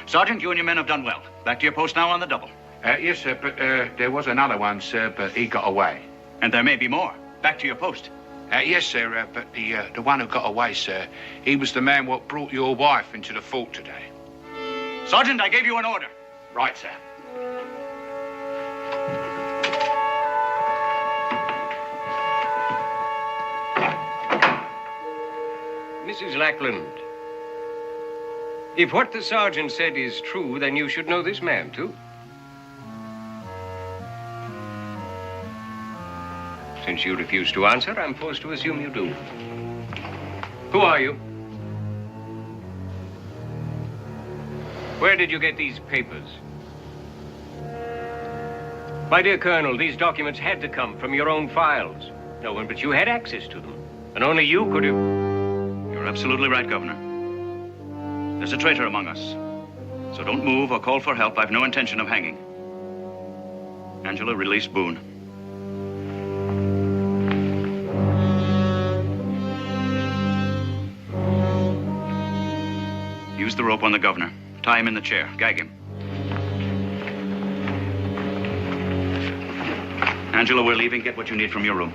Sergeant, you and your men have done well. Back to your post now on the double. Yes, sir, but there was another one, sir, but he got away. And there may be more. Back to your post. Yes, sir, but the one who got away, sir, he was the man what brought your wife into the fort today. Sergeant, I gave you an order. Right, sir. Mrs. Lackland, if what the sergeant said is true, then you should know this man, too. Since you refuse to answer, I'm forced to assume you do. Who are you? Where did you get these papers? My dear Colonel, these documents had to come from your own files. No one but you had access to them, and only you could have... You're absolutely right, Governor. There's a traitor among us. So don't move or call for help. I've no intention of hanging. Angela, release Boone. Use the rope on the governor. Tie him in the chair. Gag him. Angela, we're leaving. Get what you need from your room.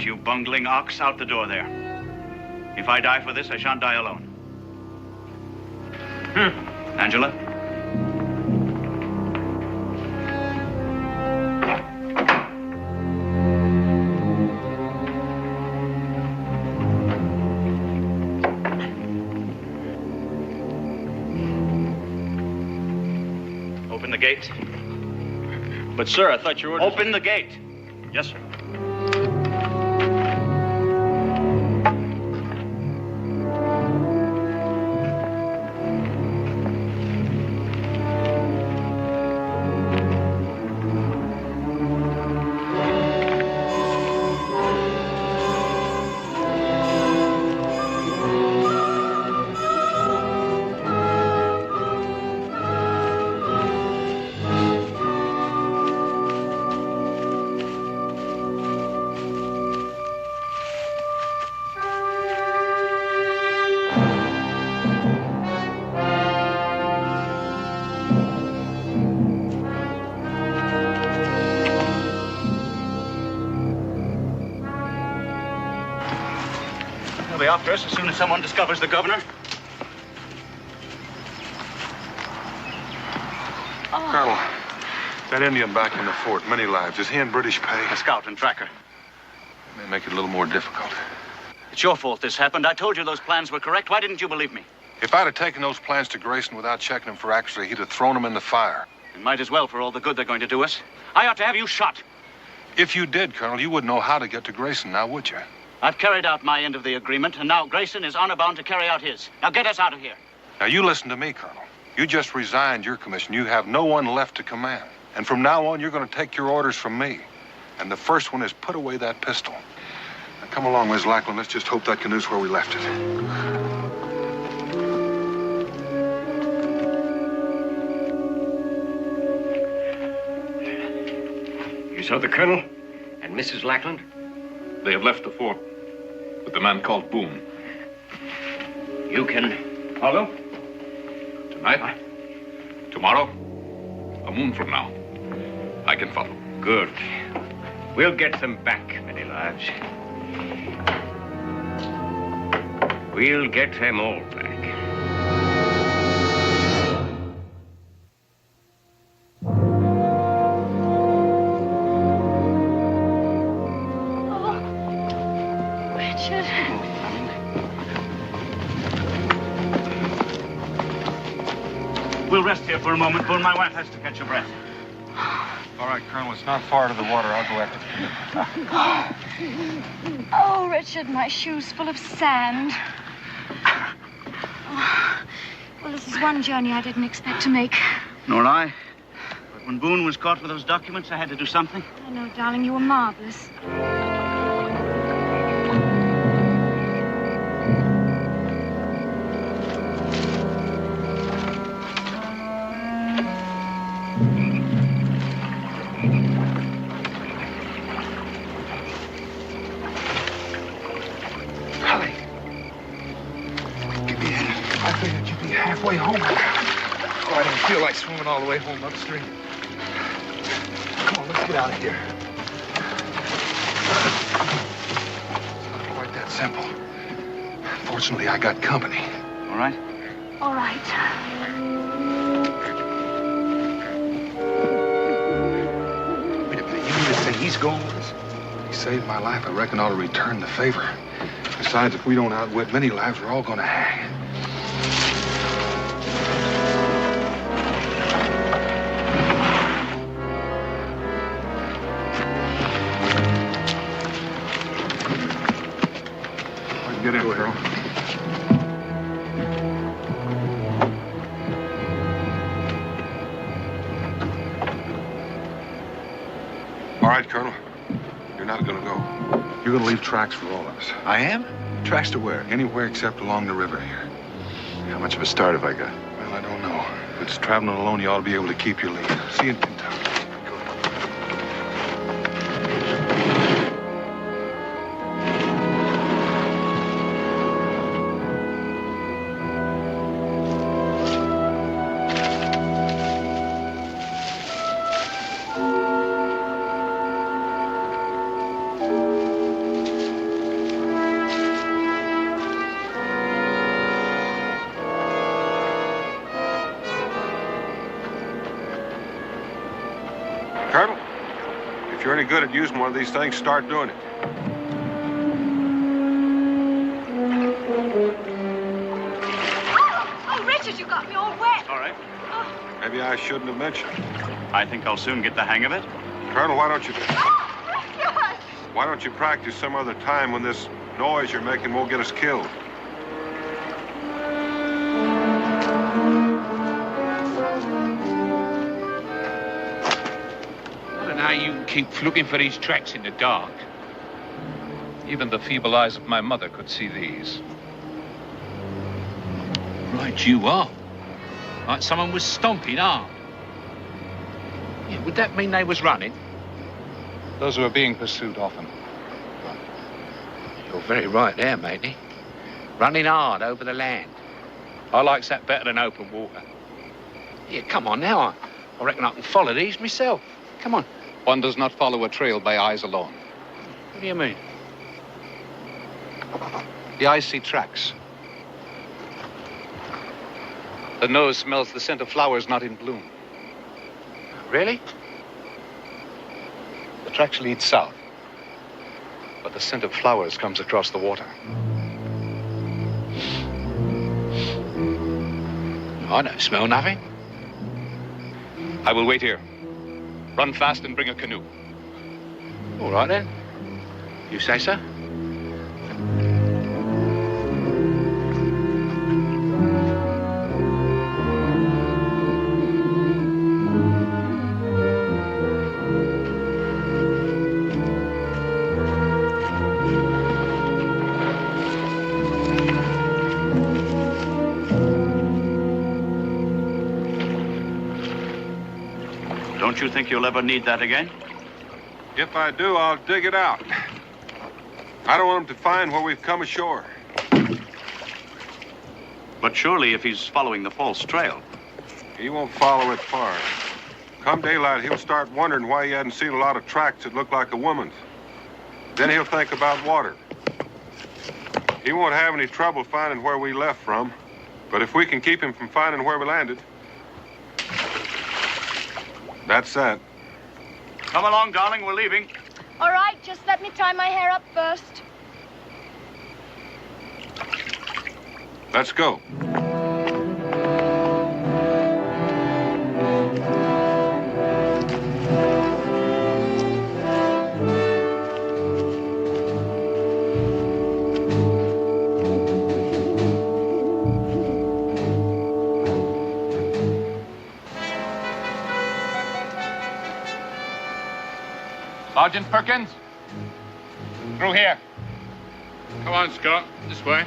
You bungling ox, out the door there. If I die for this, I shan't die alone. Angela? Open the gate. But, sir, I thought you were... Open the gate. Yes, sir. They'll be after us as soon as someone discovers the governor. Colonel, that Indian back in the fort, many lives. Is he in British pay? A scout and tracker. May make it a little more difficult. It's your fault this happened. I told you those plans were correct. Why didn't you believe me? If I'd have taken those plans to Grayson without checking them for accuracy, he'd have thrown them in the fire. It might as well for all the good they're going to do us. I ought to have you shot. If you did, Colonel, you wouldn't know how to get to Grayson now, would you? I've carried out my end of the agreement, and now Grayson is honor bound to carry out his. Now get us out of here. Now, you listen to me, Colonel. You just resigned your commission. You have no one left to command. And from now on, you're going to take your orders from me. And the first one is put away that pistol. Now, come along, Miss Lackland. Let's just hope that canoe's where we left it. You saw the colonel and Mrs. Lackland? They have left the fort with the man called Boone. You can follow? Tonight? Tomorrow? A moon from now. I can follow. Good. We'll get them back, many lives. We'll get them all back. We'll rest here for a moment, Boone. My wife has to catch her breath. All right, Colonel, it's not far to the water. I'll go after the canoe. Oh, Richard, my shoes full of sand. Oh, well, this is one journey I didn't expect to make. Nor I. But when Boone was caught with those documents, I had to do something. I know, darling, you were marvelous. Halfway home. Oh, I didn't feel like swimming all the way home upstream. Come on, let's get out of here. It's not quite that simple. Fortunately, I got company. All right? All right. Wait a minute, you mean to say he's going with us? He saved my life. I reckon I ought to return the favor. Besides, if we don't outwit many lives, we're all going to hang. Get in, Colonel. All right, Colonel. You're not going to go. You're going to leave tracks for all of us. I am? Tracks to where? Anywhere except along the river here. How much of a start have I got? Well, I don't know. If it's traveling alone, you ought to be able to keep your lead. See you in town. Colonel, if you're any good at using one of these things, start doing it. Oh, Richard, you got me all wet. All right. Maybe I shouldn't have mentioned it. I think I'll soon get the hang of it. Colonel, why don't you practice some other time when this noise you're making won't get us killed? Now you keep looking for these tracks in the dark. Even the feeble eyes of my mother could see these. Right you are. Like someone was stomping armed. Yeah, would that mean they was running? Those who are being pursued often. You're very right there, matey. Running hard over the land. I likes that better than open water. Yeah, come on now. I reckon I can follow these myself. Come on. One does not follow a trail by eyes alone. What do you mean? The eyes see tracks. The nose smells the scent of flowers not in bloom. Really? The tracks lead south, but the scent of flowers comes across the water. I don't smell nothing. I will wait here. Run fast and bring a canoe. All right, then. You say so? Don't you think you'll ever need that again? If I do, I'll dig it out. I don't want him to find where we've come ashore. But surely if he's following the false trail. He won't follow it far. Come daylight, he'll start wondering why he hadn't seen a lot of tracks that look like a woman's. Then he'll think about water. He won't have any trouble finding where we left from. But if we can keep him from finding where we landed, that's that. Come along, darling, we're leaving. All right, just let me tie my hair up first. Let's go. Sergeant Perkins? Through here. Come on, Scott. This way.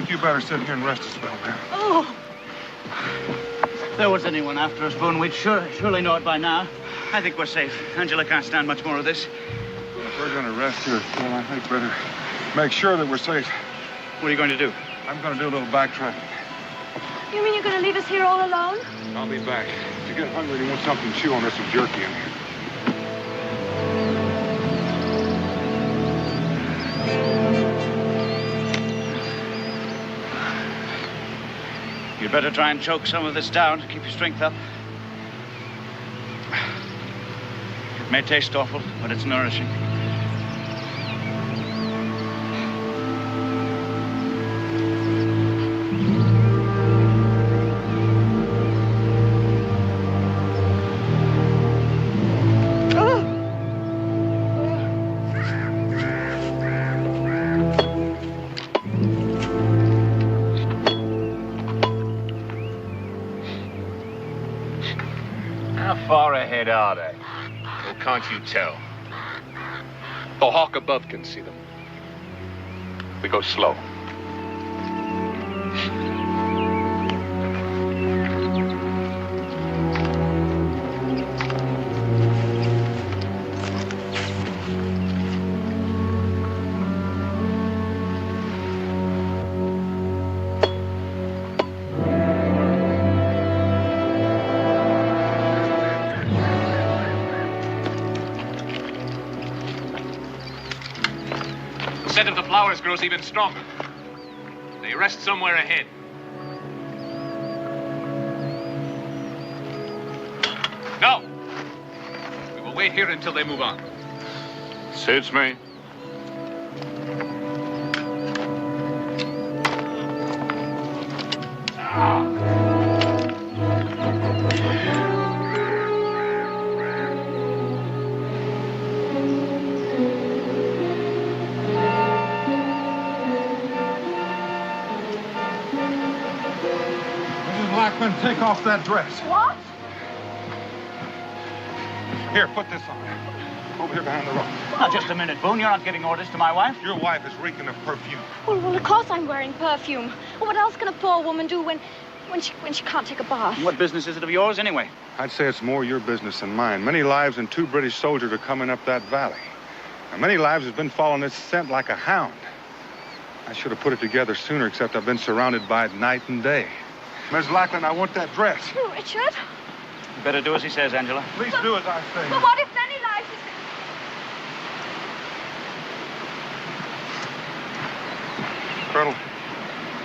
You better sit here and rest a spell, man. Oh. If there was anyone after us, Boone, we'd surely know it by now. I think we're safe. Angela can't stand much more of this. If we're going to rest here, well, I think better make sure that we're safe. What are you going to do? I'm going to do a little backtracking. You mean you're going to leave us here all alone? I'll be back. If you get hungry and you want something to chew on, there's some jerky in here. You'd better try and choke some of this down to keep your strength up. It may taste awful, but it's nourishing. Far ahead are they? Or can't you tell? The hawk above can see them. We go slow. The scent of the flowers grows even stronger. They rest somewhere ahead. No! We will wait here until they move on. Suits me. Take off that dress. What? Here, put this on. Over here behind the rock. Now, just a minute, Boone. You're not giving orders to my wife? Your wife is reeking of perfume. Well, of course I'm wearing perfume. Well, what else can a poor woman do when she can't take a bath? What business is it of yours, anyway? I'd say it's more your business than mine. Many lives and 2 British soldiers are coming up that valley. And many lives has been following this scent like a hound. I should have put it together sooner, except I've been surrounded by it night and day. Miss Lackland, I want that dress. Oh, Richard. You better do as he says, Angela. Please do as I say. But what if many lives is... Colonel,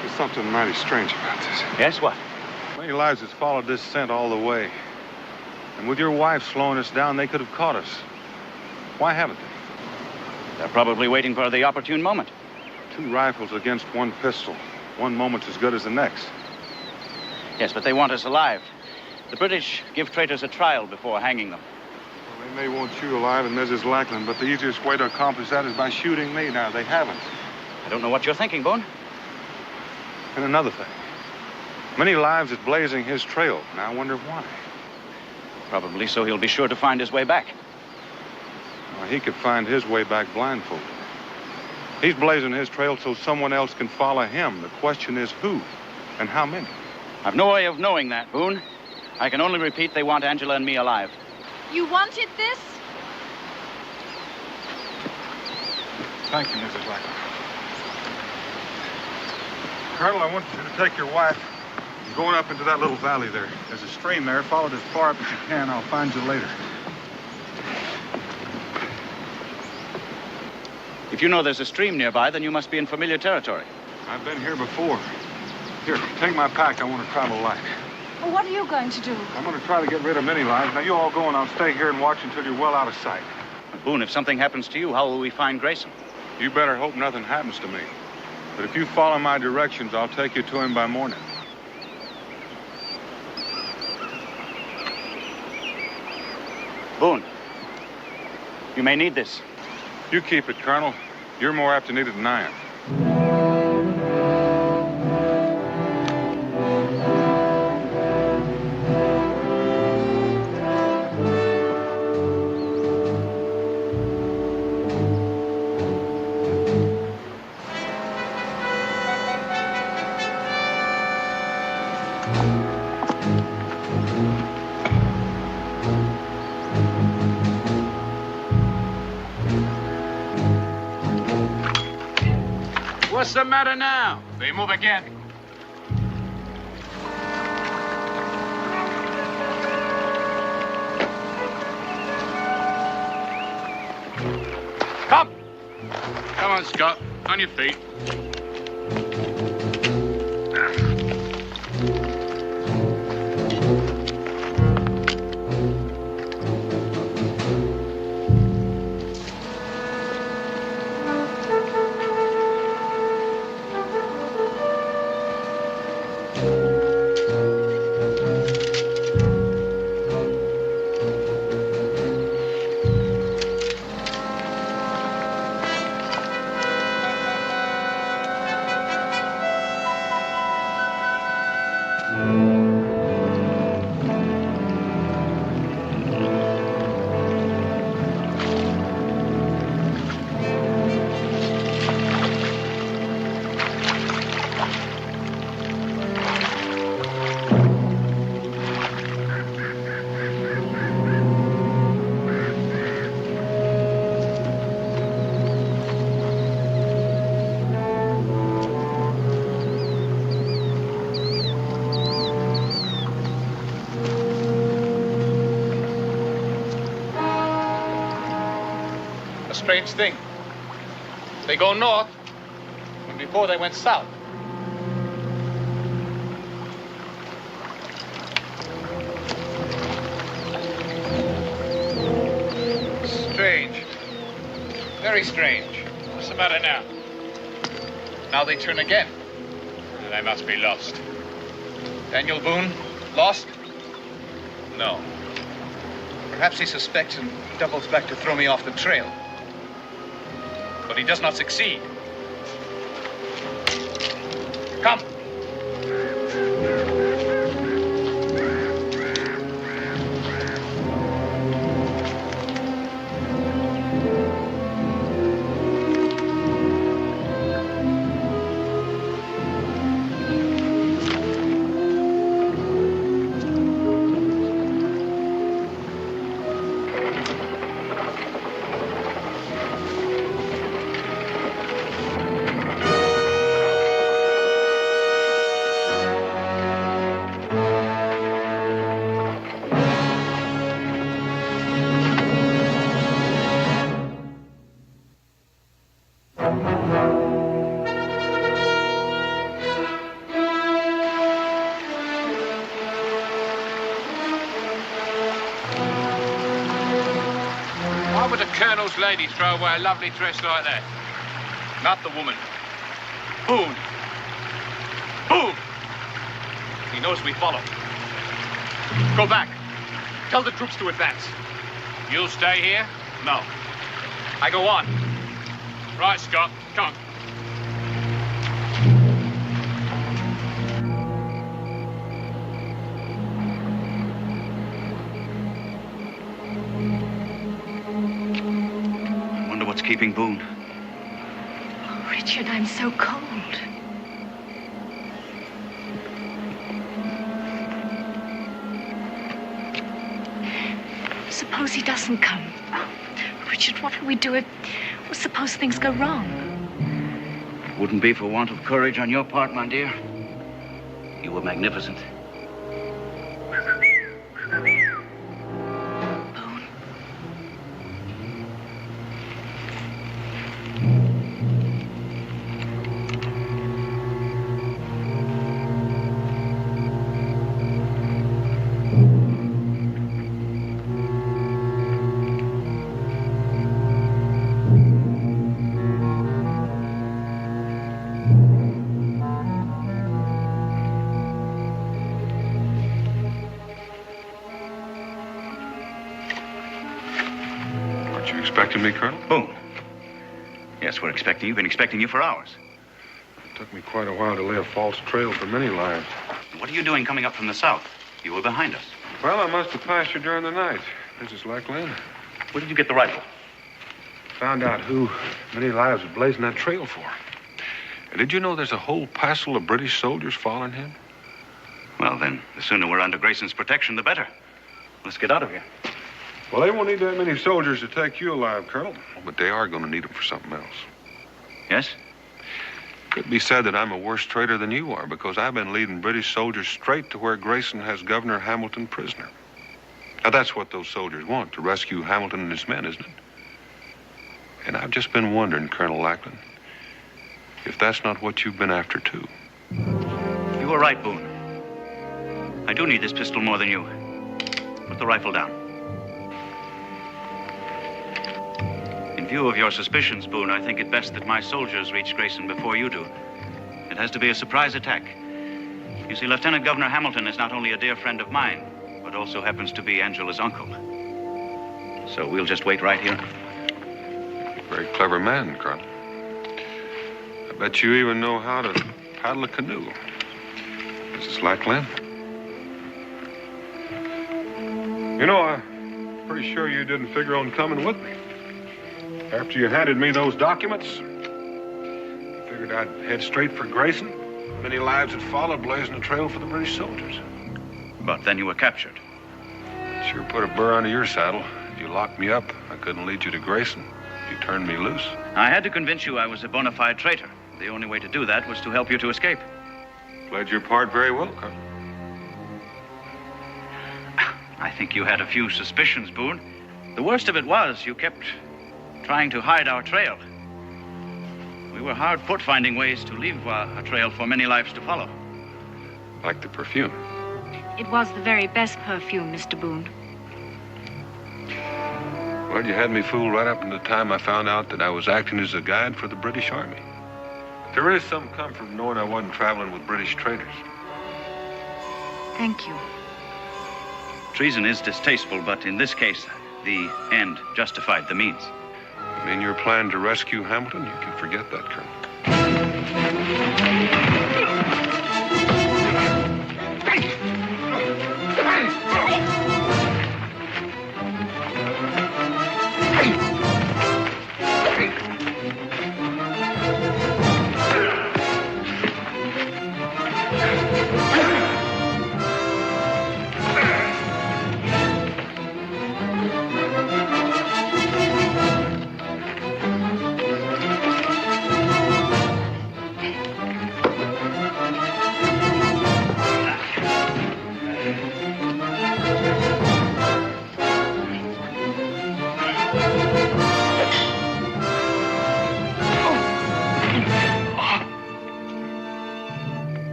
there's something mighty strange about this. Yes, what? Many lives has followed this scent all the way. And with your wife slowing us down, they could have caught us. Why haven't they? They're probably waiting for the opportune moment. 2 rifles against 1 pistol. One moment's as good as the next. Yes, but they want us alive. The British give traitors a trial before hanging them. Well, they may want you alive and Mrs. Lackland, but the easiest way to accomplish that is by shooting me. Now, they haven't. I don't know what you're thinking, Boone. And another thing. Many lives is blazing his trail. Now, I wonder why. Probably so he'll be sure to find his way back. Well, he could find his way back blindfolded. He's blazing his trail so someone else can follow him. The question is who and how many? I've no way of knowing that, Boone. I can only repeat they want Angela and me alive. You wanted this? Thank you, Mrs. Lackland. Colonel, I want you to take your wife and going up into that little valley there. There's a stream there. Follow it as far up as you can. I'll find you later. If you know there's a stream nearby, then you must be in familiar territory. I've been here before. Here, take my pack. I want to travel light. Well, what are you going to do? I'm going to try to get rid of many lives. Now, you all go and I'll stay here and watch until you're well out of sight. Boone, if something happens to you, how will we find Grayson? You better hope nothing happens to me. But if you follow my directions, I'll take you to him by morning. Boone, you may need this. You keep it, Colonel. You're more apt to need it than I am. What's the matter now? They move again. Come! Come on, Scott. On your feet. Strange thing. They go north when before they went south. Strange. Very strange. What's the matter now? Now they turn again. They must be lost. Daniel Boone, lost? No. Perhaps he suspects and doubles back to throw me off the trail. But he does not succeed. Come. Why would a colonel's lady throw away a lovely dress like that? Not the woman. Boone. Boone! He knows we follow. Go back. Tell the troops to advance. You'll stay here? No. I go on. Right, Scott. Come on. I wonder what's keeping Boone. Oh, Richard, I'm so cold. Suppose he doesn't come. Richard, what will we do if... Well, suppose things go wrong? It wouldn't be for want of courage on your part, my dear. You were magnificent. Expecting me, Colonel? Boone. Yes, we're expecting you. Been expecting you for hours. It took me quite a while to lay a false trail for many lives. What are you doing coming up from the south? You were behind us. Well, I must have passed you during the night, Mrs. Lackland. Where did you get the rifle? Found out who many lives was blazing that trail for. And did you know there's a whole passel of British soldiers following him? Well, then, the sooner we're under Grayson's protection, the better. Let's get out of here. Well, they won't need that many soldiers to take you alive, Colonel. But they are going to need them for something else. Yes? Could be said that I'm a worse traitor than you are, because I've been leading British soldiers straight to where Grayson has Governor Hamilton prisoner. Now, that's what those soldiers want, to rescue Hamilton and his men, isn't it? And I've just been wondering, Colonel Lackland, if that's not what you've been after, too. You were right, Boone. I do need this pistol more than you. Put the rifle down. In view of your suspicions, Boone, I think it best that my soldiers reach Grayson before you do. It has to be a surprise attack. You see, Lieutenant Governor Hamilton is not only a dear friend of mine, but also happens to be Angela's uncle. So we'll just wait right here. Very clever man, Colonel. I bet you even know how to paddle a canoe. Mrs. Lackland? You know, I'm pretty sure you didn't figure on coming with me. After you handed me those documents, I figured I'd head straight for Grayson. Many lives had followed, blazing a trail for the British soldiers. But then you were captured. Sure put a burr under your saddle. If you locked me up, I couldn't lead you to Grayson. You turned me loose. I had to convince you I was a bona fide traitor. The only way to do that was to help you to escape. Played your part very well, Colonel. I think you had a few suspicions, Boone. The worst of it was you kept trying to hide our trail. We were hard put finding ways to leave a trail for many lives to follow. Like the perfume. It was the very best perfume, Mr. Boone. Well, you had me fooled right up to the time I found out that I was acting as a guide for the British Army. There is some comfort in knowing I wasn't traveling with British traitors. Thank you. Treason is distasteful, but in this case, the end justified the means. You mean your plan to rescue Hamilton? You can forget that, Colonel.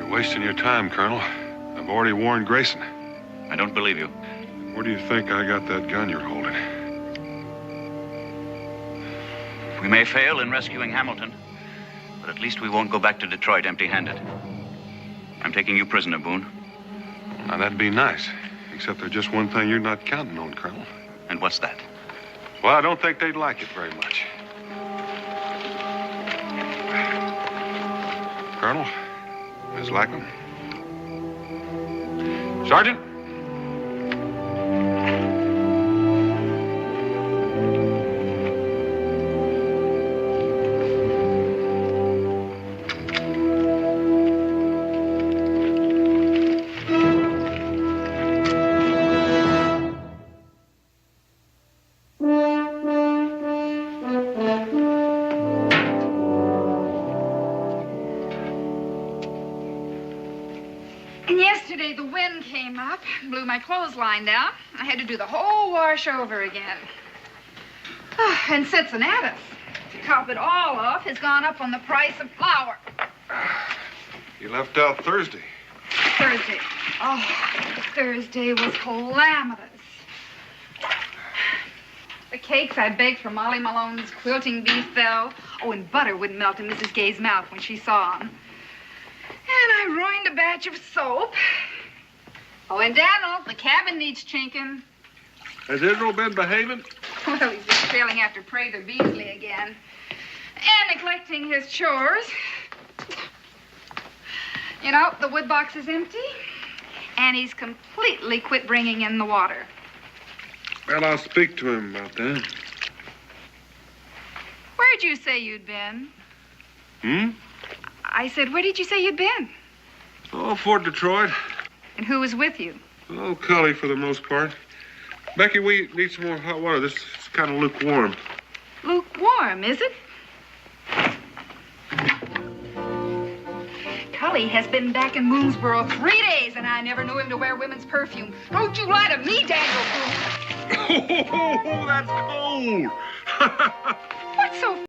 Wasting your time, Colonel. I've already warned Grayson. I don't believe you. Where do you think I got that gun you're holding? We may fail in rescuing Hamilton, but at least we won't go back to Detroit empty-handed. I'm taking you prisoner, Boone. Now, that'd be nice. Except there's just one thing you're not counting on, Colonel. And what's that? Well, I don't think they'd like it very much. Colonel, Ms. Lackland. Sergeant. Blew my clothesline down. I had to do the whole wash over again. Oh, and Cincinnatus, to top it all off, has gone up on the price of flour. You left out Thursday. Thursday. Oh, Thursday was calamitous. The cakes I baked for Molly Malone's quilting bee fell. Oh, and butter wouldn't melt in Mrs. Gay's mouth when she saw them. And I ruined a batch of soap. Oh, and Daniel, the cabin needs chinking. Has Israel been behaving? Well, he's just trailing after Prather Beasley again. And neglecting his chores. You know, the wood box is empty. And he's completely quit bringing in the water. Well, I'll speak to him about that. Where'd you say you'd been? I said, where did you say you'd been? Oh, Fort Detroit. And who was with you? Oh, Cully for the most part. Becky, we need some more hot water. This is kind of lukewarm. Lukewarm, is it? Cully has been back in Moonsboro 3 days, and I never knew him to wear women's perfume. Don't you lie to me, Daniel Boone. Oh, that's cold. What's so